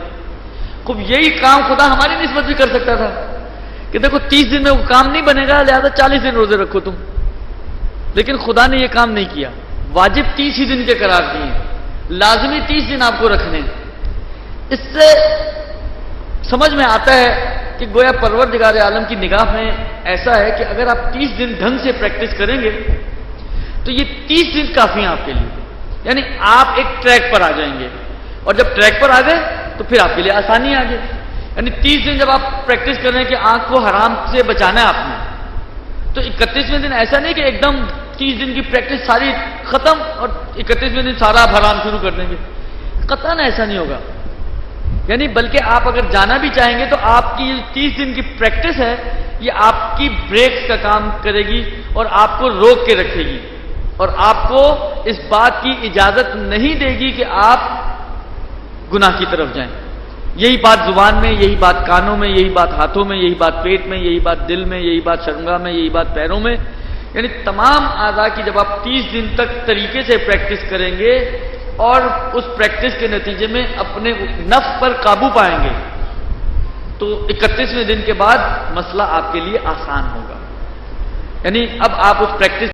خوب یہی کام خدا ہماری نسبت بھی کر سکتا تھا کہ دیکھو 30 دن میں وہ کام نہیں بنے گا، لہذا 40 دن روزے رکھو تم، لیکن خدا نے یہ کام نہیں کیا۔ واجب 30 ہی دن کے قرار دیے، لازمی 30 دن آپ کو رکھنے۔ اس سے سمجھ میں آتا ہے کہ گویا پروردگار عالم کی نگاہ میں ایسا ہے کہ اگر آپ 30 دن ڈھنگ سے پریکٹس کریں گے تو یہ 30 دن کافی ہیں آپ کے لیے، یعنی آپ ایک ٹریک پر آ جائیں گے، اور جب ٹریک پر آ گئے تو پھر آپ کے لیے آسانی آ گئی۔ یعنی 30 دن جب آپ پریکٹس کر رہے ہیں کہ آنکھ کو حرام سے بچانا ہے آپ نے، تو 31ویں دن ایسا نہیں کہ ایک دم 30 دن کی پریکٹس ساری ختم اور 31ویں دن سارا آپ حرام شروع کر دیں گے، قطعاً ایسا نہیں ہوگا۔ یعنی بلکہ آپ اگر جانا بھی چاہیں گے تو آپ کی 30 دن کی پریکٹس ہے یہ آپ کی بریکس کا کام کرے گی اور آپ کو روک کے رکھے گی، اور آپ کو اس بات کی اجازت نہیں دے گی کہ آپ گناہ کی طرف جائیں۔ یہی بات زبان میں، یہی بات کانوں میں، یہی بات ہاتھوں میں، یہی بات پیٹ میں، یہی بات دل میں، یہی بات شرمگاہ میں، یہی بات پیروں میں، یعنی تمام اعضاء کی جب آپ 30 دن تک طریقے سے پریکٹس کریں گے اور اس پریکٹس کے نتیجے میں اپنے نفس پر قابو پائیں گے تو 31ویں دن کے بعد مسئلہ آپ کے لیے آسان ہوگا۔ یعنی اب آپ اس پریکٹس